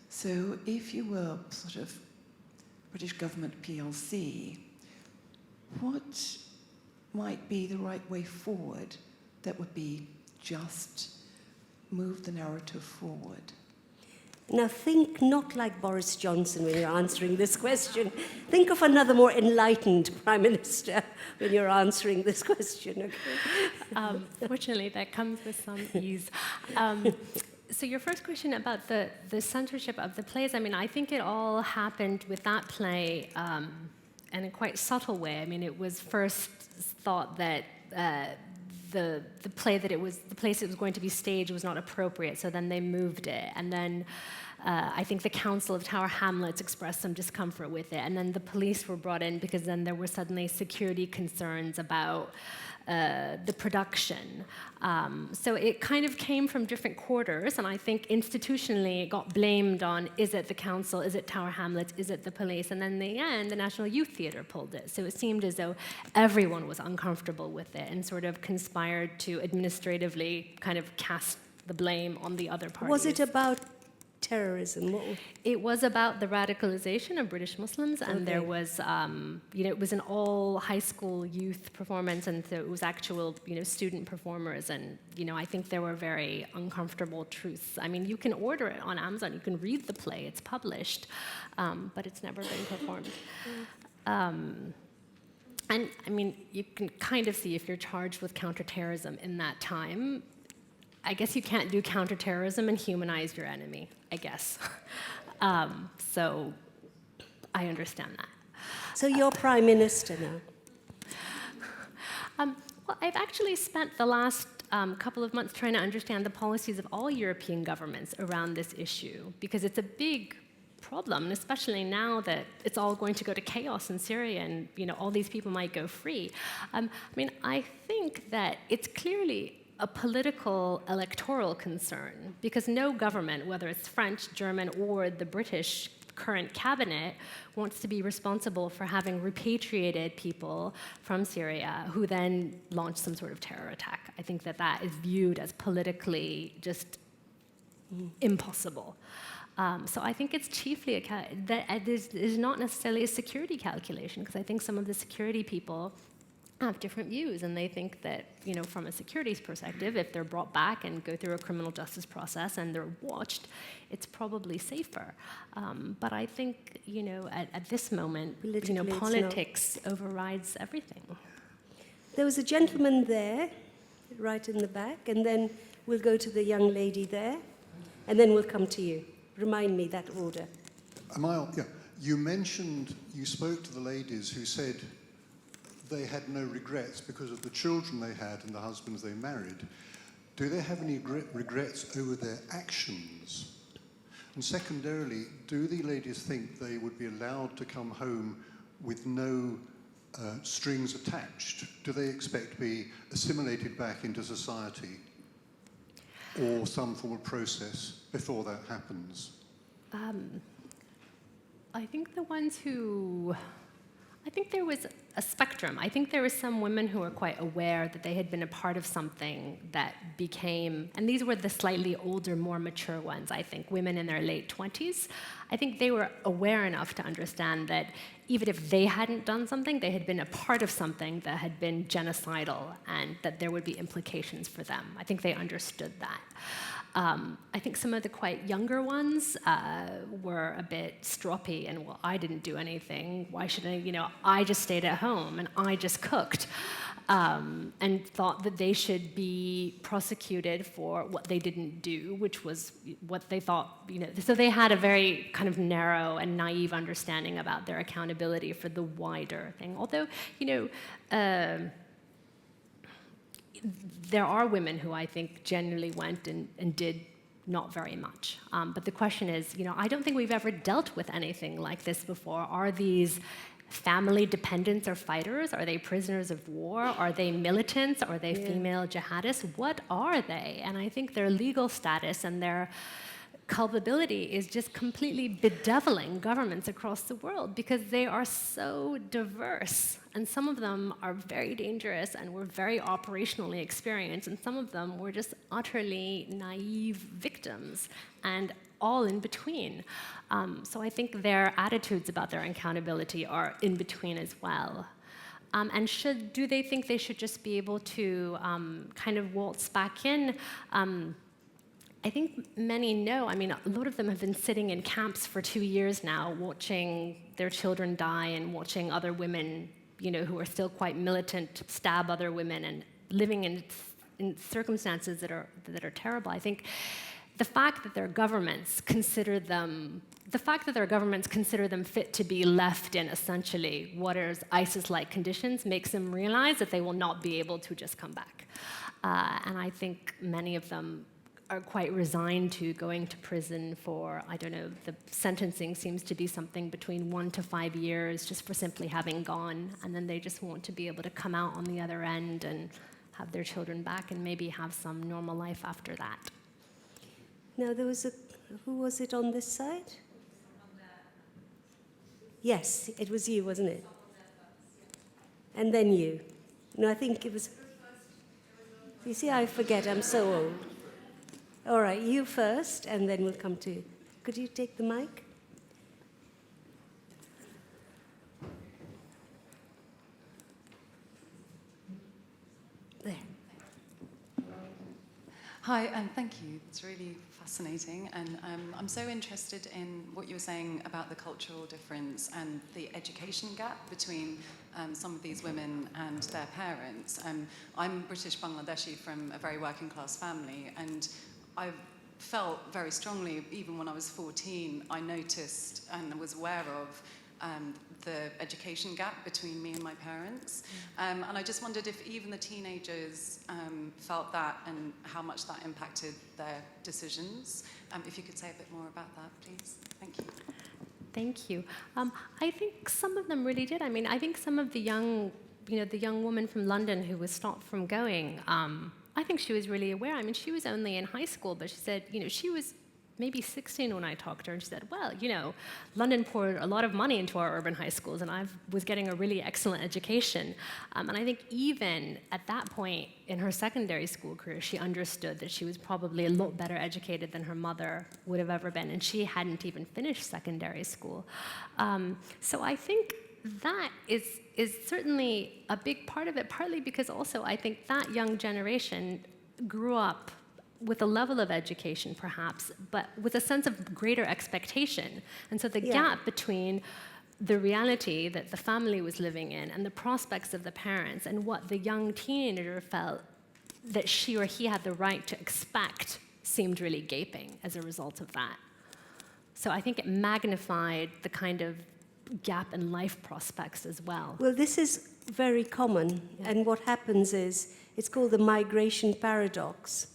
So if you were sort of British government PLC, what might be the right way forward that would be just move the narrative forward? Now think not like Boris Johnson when you're answering this question. Think of another more enlightened Prime Minister when you're answering this question. Okay? Fortunately, that comes with some ease. So your first question about the censorship of the plays, I mean, I think it all happened with that play in a quite subtle way. I mean, it was first thought that the place it was going to be staged was not appropriate, so then they moved it, and then I think the Council of Tower Hamlets expressed some discomfort with it, and then the police were brought in because then there were suddenly security concerns about the production. So it kind of came from different quarters, and I think institutionally it got blamed on, is it the council, is it Tower Hamlets, is it the police? And then in the end, the National Youth Theatre pulled it. So it seemed as though everyone was uncomfortable with it and sort of conspired to administratively kind of cast the blame on the other parties. Was it about terrorism? It was about the radicalization of British Muslims, and there was, it was an all high school youth performance, and so it was actual, student performers, and, I think there were very uncomfortable truths. I mean, you can order it on Amazon, you can read the play, it's published, but it's never been performed. And, I mean, you can kind of see if you're charged with counterterrorism in that time, I guess you can't do counterterrorism and humanize your enemy, I guess. So I understand that. So you're Prime Minister now? Well, I've actually spent the last couple of months trying to understand the policies of all European governments around this issue, because it's a big problem, and especially now that it's all going to go to chaos in Syria and all these people might go free. I think that it's clearly a political electoral concern, because no government, whether it's French, German, or the British current cabinet, wants to be responsible for having repatriated people from Syria who then launch some sort of terror attack. I think that is viewed as politically just impossible. So I think it's chiefly that there's not necessarily a security calculation, because I think some of the security people have different views, and they think that, from a security's perspective, if they're brought back and go through a criminal justice process and they're watched, it's probably safer. But I think, at this moment, politics overrides everything. There was a gentleman there, right in the back, and then we'll go to the young lady there, and then we'll come to you. Remind me that order. You spoke to the ladies who said they had no regrets because of the children they had and the husbands they married. Do they have any regrets over their actions? And secondarily, do the ladies think they would be allowed to come home with no strings attached? Do they expect to be assimilated back into society, or some form of process before that happens? I think there was a spectrum. I think there were some women who were quite aware that they had been a part of something that became, and these were the slightly older, more mature ones, I think, women in their late 20s. I think they were aware enough to understand that even if they hadn't done something, they had been a part of something that had been genocidal, and that there would be implications for them. I think they understood that. I think some of the quite younger ones were a bit stroppy, and, well, I didn't do anything. Why should I just stayed at home and I just cooked, and thought that they should be prosecuted for what they didn't do, which was what they thought, so they had a very kind of narrow and naive understanding about their accountability for the wider thing. Although, there are women who I think genuinely went and did not very much. But the question is, I don't think we've ever dealt with anything like this before. Are these family dependents or fighters? Are they prisoners of war? Are they militants? Are they female jihadists? What are they? And I think their legal status and their culpability is just completely bedeviling governments across the world, because they are so diverse, and some of them are very dangerous and were very operationally experienced, and some of them were just utterly naive victims, and all in between. So I think their attitudes about their accountability are in between as well. And do they think they should just be able to kind of waltz back in? I think many know. I mean, a lot of them have been sitting in camps for 2 years now, watching their children die and watching other women, who are still quite militant, stab other women, and living in circumstances that are terrible. I think the fact that their governments consider them fit to be left in essentially what is ISIS-like conditions makes them realize that they will not be able to just come back. And I think many of them are quite resigned to going to prison for, I don't know, the sentencing seems to be something between 1 to 5 years just for simply having gone, and then they just want to be able to come out on the other end and have their children back and maybe have some normal life after that. Now, there was who was it on this side? Yes, it was you, wasn't it? And then you. No, I think it was... You see, I forget, I'm so old. All right, you first, and then we'll come to you. Could you take the mic? There. Hi, and thank you. It's really fascinating. And I'm so interested in what you were saying about the cultural difference and the education gap between some of these women and their parents. I'm British Bangladeshi from a very working class family, and I felt very strongly, even when I was 14, I noticed and was aware of the education gap between me and my parents. And I just wondered if even the teenagers felt that and how much that impacted their decisions. If you could say a bit more about that, please. Thank you. Thank you. I think some of them really did. I mean, I think some of the young woman from London who was stopped from going, I think she was really aware. I mean, she was only in high school, but she said, she was maybe 16 when I talked to her, and she said, well, London poured a lot of money into our urban high schools, and I was getting a really excellent education. And I think even at that point in her secondary school career, she understood that she was probably a lot better educated than her mother would have ever been, and she hadn't even finished secondary school. So I think that is certainly a big part of it, partly because also I think that young generation grew up with a level of education, perhaps, but with a sense of greater expectation. And so the gap between the reality that the family was living in and the prospects of the parents and what the young teenager felt that she or he had the right to expect seemed really gaping as a result of that. So I think it magnified the kind of gap in life prospects as well. Well, this is very common, and what happens is, it's called the migration paradox,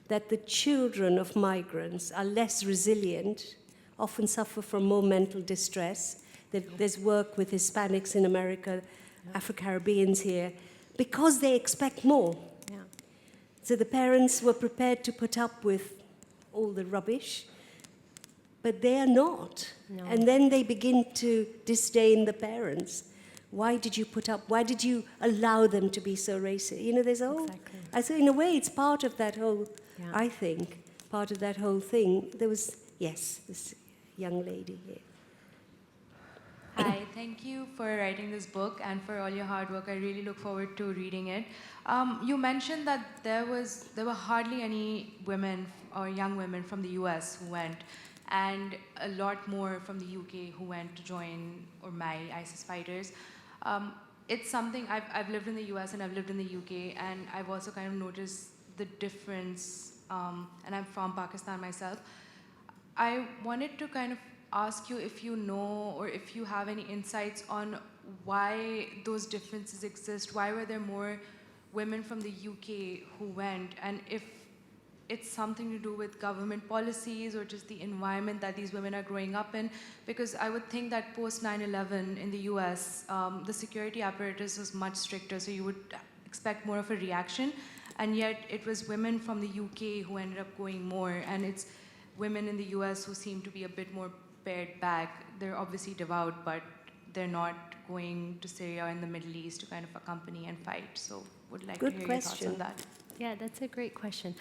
that the children of migrants are less resilient, often suffer from more mental distress. There's work with Hispanics in America, Afro-Caribbeans here, because they expect more. Yeah. So the parents were prepared to put up with all the rubbish, but they are not. No. And then they begin to disdain the parents. Why did you put up, why did you allow them to be so racist? There's a whole... Exactly. So in a way, it's part of that whole, Yeah. I think, part of that whole thing. There was, yes, this young lady here. Hi, thank you for writing this book and for all your hard work. I really look forward to reading it. You mentioned that there were hardly any women or young women from the US who went, and a lot more from the UK who went to join or marry ISIS fighters. It's something, I've lived in the US and I've lived in the UK, and I've also kind of noticed the difference, and I'm from Pakistan myself. I wanted to kind of ask you if you know or if you have any insights on why those differences exist, why were there more women from the UK who went, and if it's something to do with government policies or just the environment that these women are growing up in. Because I would think that post 9/11 in the US, the security apparatus was much stricter, so you would expect more of a reaction. And yet it was women from the UK who ended up going more, and it's women in the US who seem to be a bit more pared back. They're obviously devout, but they're not going to Syria and the Middle East to kind of accompany and fight. So would like to hear your thoughts on that. Yeah, that's a great question.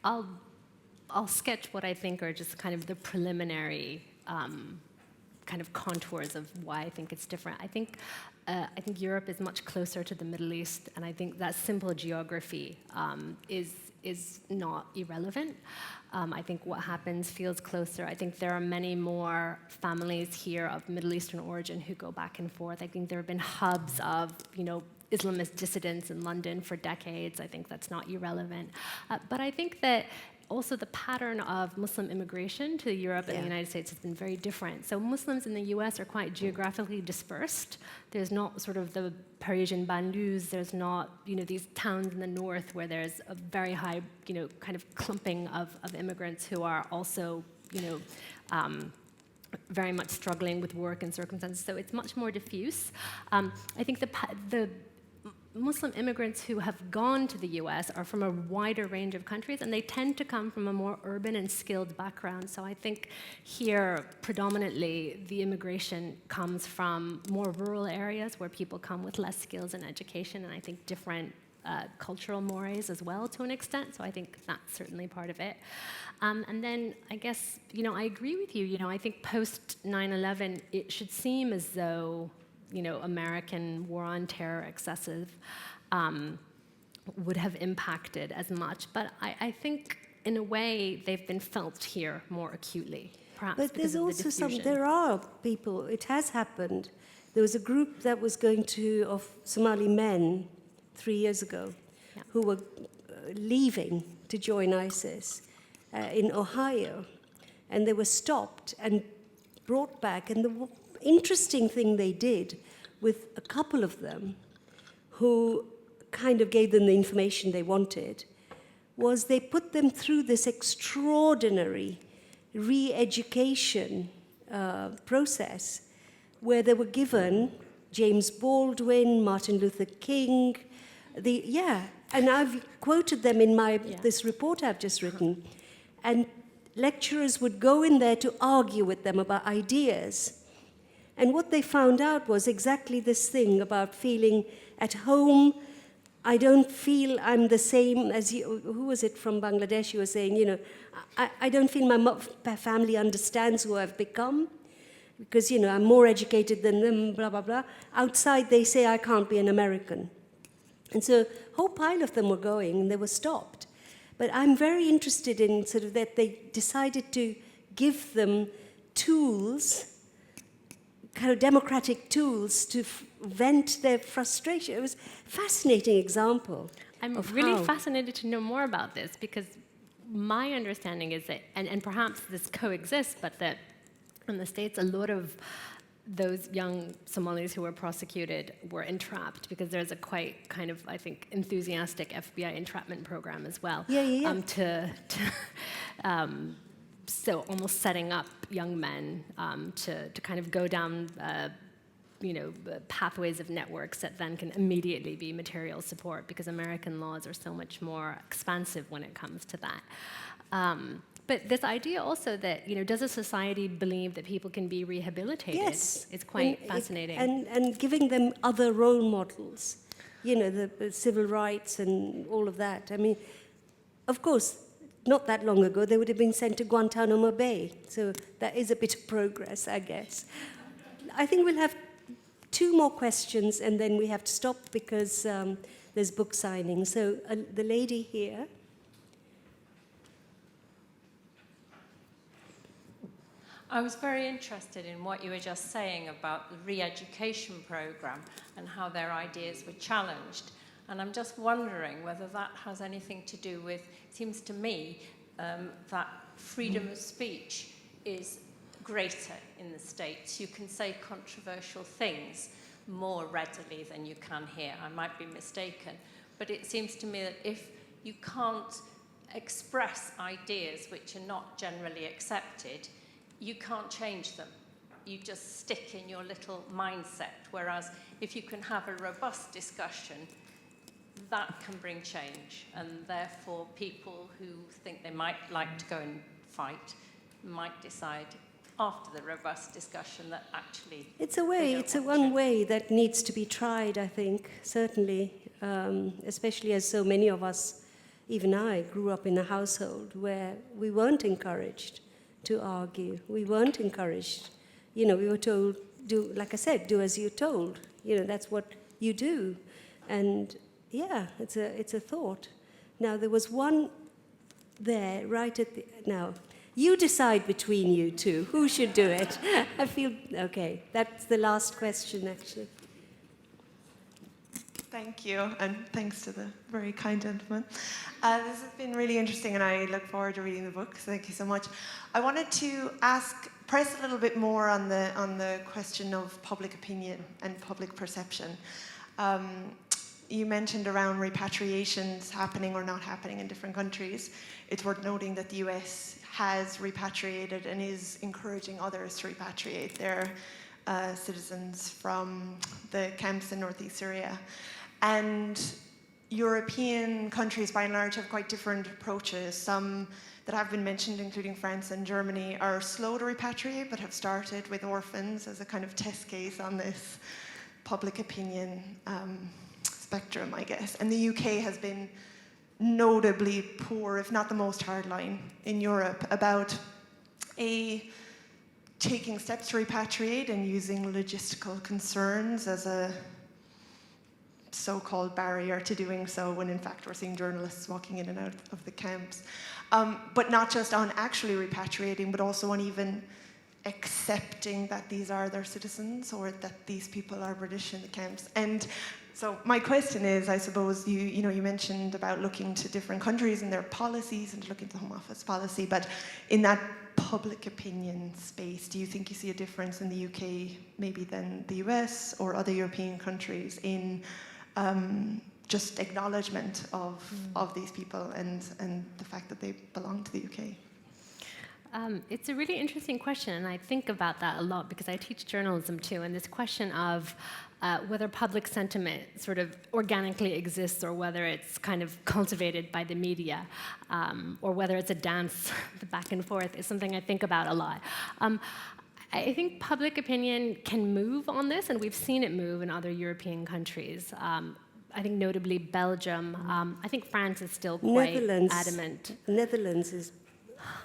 I'll sketch what I think are just kind of the preliminary kind of contours of why I think it's different. I think Europe is much closer to the Middle East, and I think that simple geography is not irrelevant. I think what happens feels closer. I think there are many more families here of Middle Eastern origin who go back and forth. I think there have been hubs of, Islamist dissidents in London for decades. I think that's not irrelevant. But I think that also the pattern of Muslim immigration to Europe and the United States has been very different. So Muslims in the US are quite geographically dispersed. There's not sort of the Parisian banlieues, there's not, these towns in the north where there's a very high, kind of clumping of immigrants who are also, very much struggling with work and circumstances. So it's much more diffuse. I think the Muslim immigrants who have gone to the US are from a wider range of countries, and they tend to come from a more urban and skilled background. So I think here, predominantly, the immigration comes from more rural areas where people come with less skills and education, and I think different cultural mores as well to an extent. So I think that's certainly part of it. And then I guess, I agree with you. I think post 9/11, it should seem as though American war on terror excessive would have impacted as much. But I think, in a way, they've been felt here more acutely, perhaps But because there's of the also diffusion. there are people, it has happened. There was a group that was going of Somali men 3 years ago who were leaving to join ISIS in Ohio. And they were stopped and brought back. And the interesting thing they did with a couple of them who kind of gave them the information they wanted was they put them through this extraordinary re-education process where they were given James Baldwin, Martin Luther King, and I've quoted them in this report I've just written, and lecturers would go in there to argue with them about ideas. And what they found out was exactly this thing about feeling at home. I don't feel I'm the same as you. Who was it from Bangladesh? You were saying, I don't feel my family understands who I've become because, I'm more educated than them, blah, blah, blah. Outside, they say I can't be an American. And so a whole pile of them were going, and they were stopped. But I'm very interested in sort of that they decided to give them tools, kind of democratic tools to vent their frustration. It was a fascinating example. I'm really fascinated to know more about this because my understanding is that, and perhaps this coexists, but that in the States, a lot of those young Somalis who were prosecuted were entrapped because there's a quite kind of, I think, enthusiastic FBI entrapment program as well. So almost setting up young men to kind of go down, pathways of networks that then can immediately be material support because American laws are so much more expansive when it comes to that. But this idea also that, does a society believe that people can be rehabilitated? Yes. It's quite fascinating. And giving them other role models, the civil rights and all of that. I mean, of course, not that long ago, they would have been sent to Guantanamo Bay. So that is a bit of progress, I guess. I think we'll have 2 more questions, and then we have to stop because there's book signing. So the lady here. I was very interested in what you were just saying about the re-education program and how their ideas were challenged. And I'm just wondering whether that has anything to do with, it seems to me, that freedom of speech is greater in the States. You can say controversial things more readily than you can here. I might be mistaken. But it seems to me that if you can't express ideas which are not generally accepted, you can't change them. You just stick in your little mindset. Whereas if you can have a robust discussion, that can bring change. And therefore, people who think they might like to go and fight might decide after the robust discussion that actually... It's a way, it's a one way that needs to be tried, I think, certainly, especially as so many of us, even I, grew up in a household where we weren't encouraged to argue. We weren't encouraged. We were told, do, like I said, do as you're told. That's what you do. And yeah, it's a thought. Now, there was one there right at the... Now, you decide between you two. Who should do it? I feel... Okay, that's the last question, actually. Thank you, and thanks to the very kind gentleman. This has been really interesting, and I look forward to reading the book, so thank you so much. I wanted to press a little bit more on the question of public opinion and public perception. You mentioned around repatriations happening or not happening in different countries. It's worth noting that the US has repatriated and is encouraging others to repatriate their citizens from the camps in northeast Syria. And European countries, by and large, have quite different approaches. Some that have been mentioned, including France and Germany, are slow to repatriate, but have started with orphans as a kind of test case on this public opinion spectrum, I guess. And the UK has been notably poor, if not the most hardline in Europe, about taking steps to repatriate and using logistical concerns as a so-called barrier to doing so, when in fact we're seeing journalists walking in and out of the camps. But not just on actually repatriating, but also on even accepting that these are their citizens, or that these people are British in the camps. And so my question is, I suppose, you mentioned about looking to different countries and their policies and looking to the Home Office policy, but in that public opinion space, do you think you see a difference in the UK maybe than the US or other European countries in just acknowledgement of these people and the fact that they belong to the UK? It's a really interesting question, and I think about that a lot because I teach journalism too, and this question of whether public sentiment sort of organically exists or whether it's kind of cultivated by the media, or whether it's a dance, the back and forth, is something I think about a lot. I think public opinion can move on this, and we've seen it move in other European countries. I think notably Belgium. I think France is still quite adamant. Netherlands is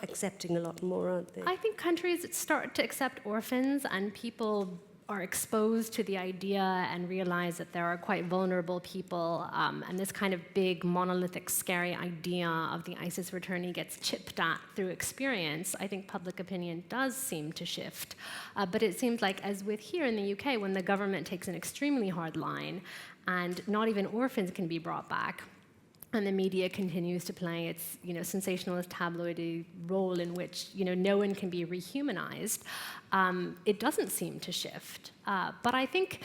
accepting a lot more, aren't they? I think countries start to accept orphans, and people are exposed to the idea and realize that there are quite vulnerable people, and this kind of big, monolithic, scary idea of the ISIS returnee gets chipped at through experience. I think public opinion does seem to shift. But it seems like, as with here in the UK, when the government takes an extremely hard line, and not even orphans can be brought back, and the media continues to play its, sensationalist tabloidy role in which, no one can be rehumanized, it doesn't seem to shift. But I think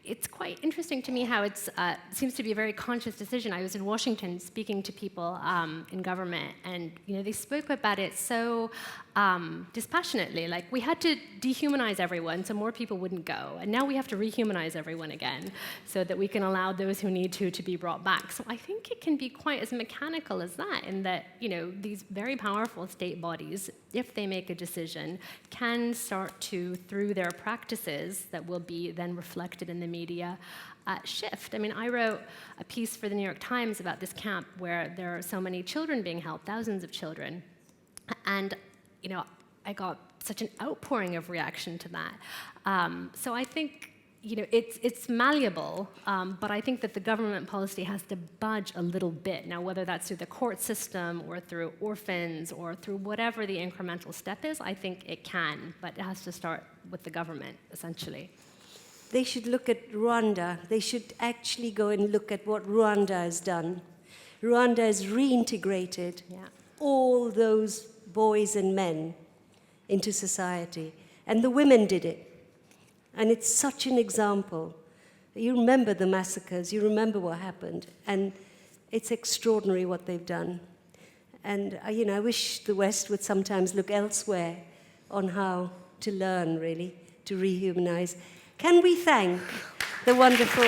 it's quite interesting to me how it seems to be a very conscious decision. I was in Washington speaking to people in government, and they spoke about it so dispassionately. Like, we had to dehumanize everyone so more people wouldn't go, and now we have to rehumanize everyone again so that we can allow those who need to be brought back. So I think it can be quite as mechanical as that, in that these very powerful state bodies, if they make a decision, can start to, through their practices that will be then reflected in the media, shift. I mean, I wrote a piece for the New York Times about this camp where there are so many children being held, thousands of children, and I got such an outpouring of reaction to that. So I think it's malleable, but I think that the government policy has to budge a little bit. Now, whether that's through the court system or through orphans or through whatever the incremental step is, I think it can, but it has to start with the government, essentially. They should look at Rwanda. They should actually go and look at what Rwanda has done. Rwanda has reintegrated all those boys and men into society, and the women did it. And it's such an example. You remember the massacres, you remember what happened, and it's extraordinary what they've done. And I wish the West would sometimes look elsewhere on how to learn, really, to rehumanize. Can we thank the wonderful...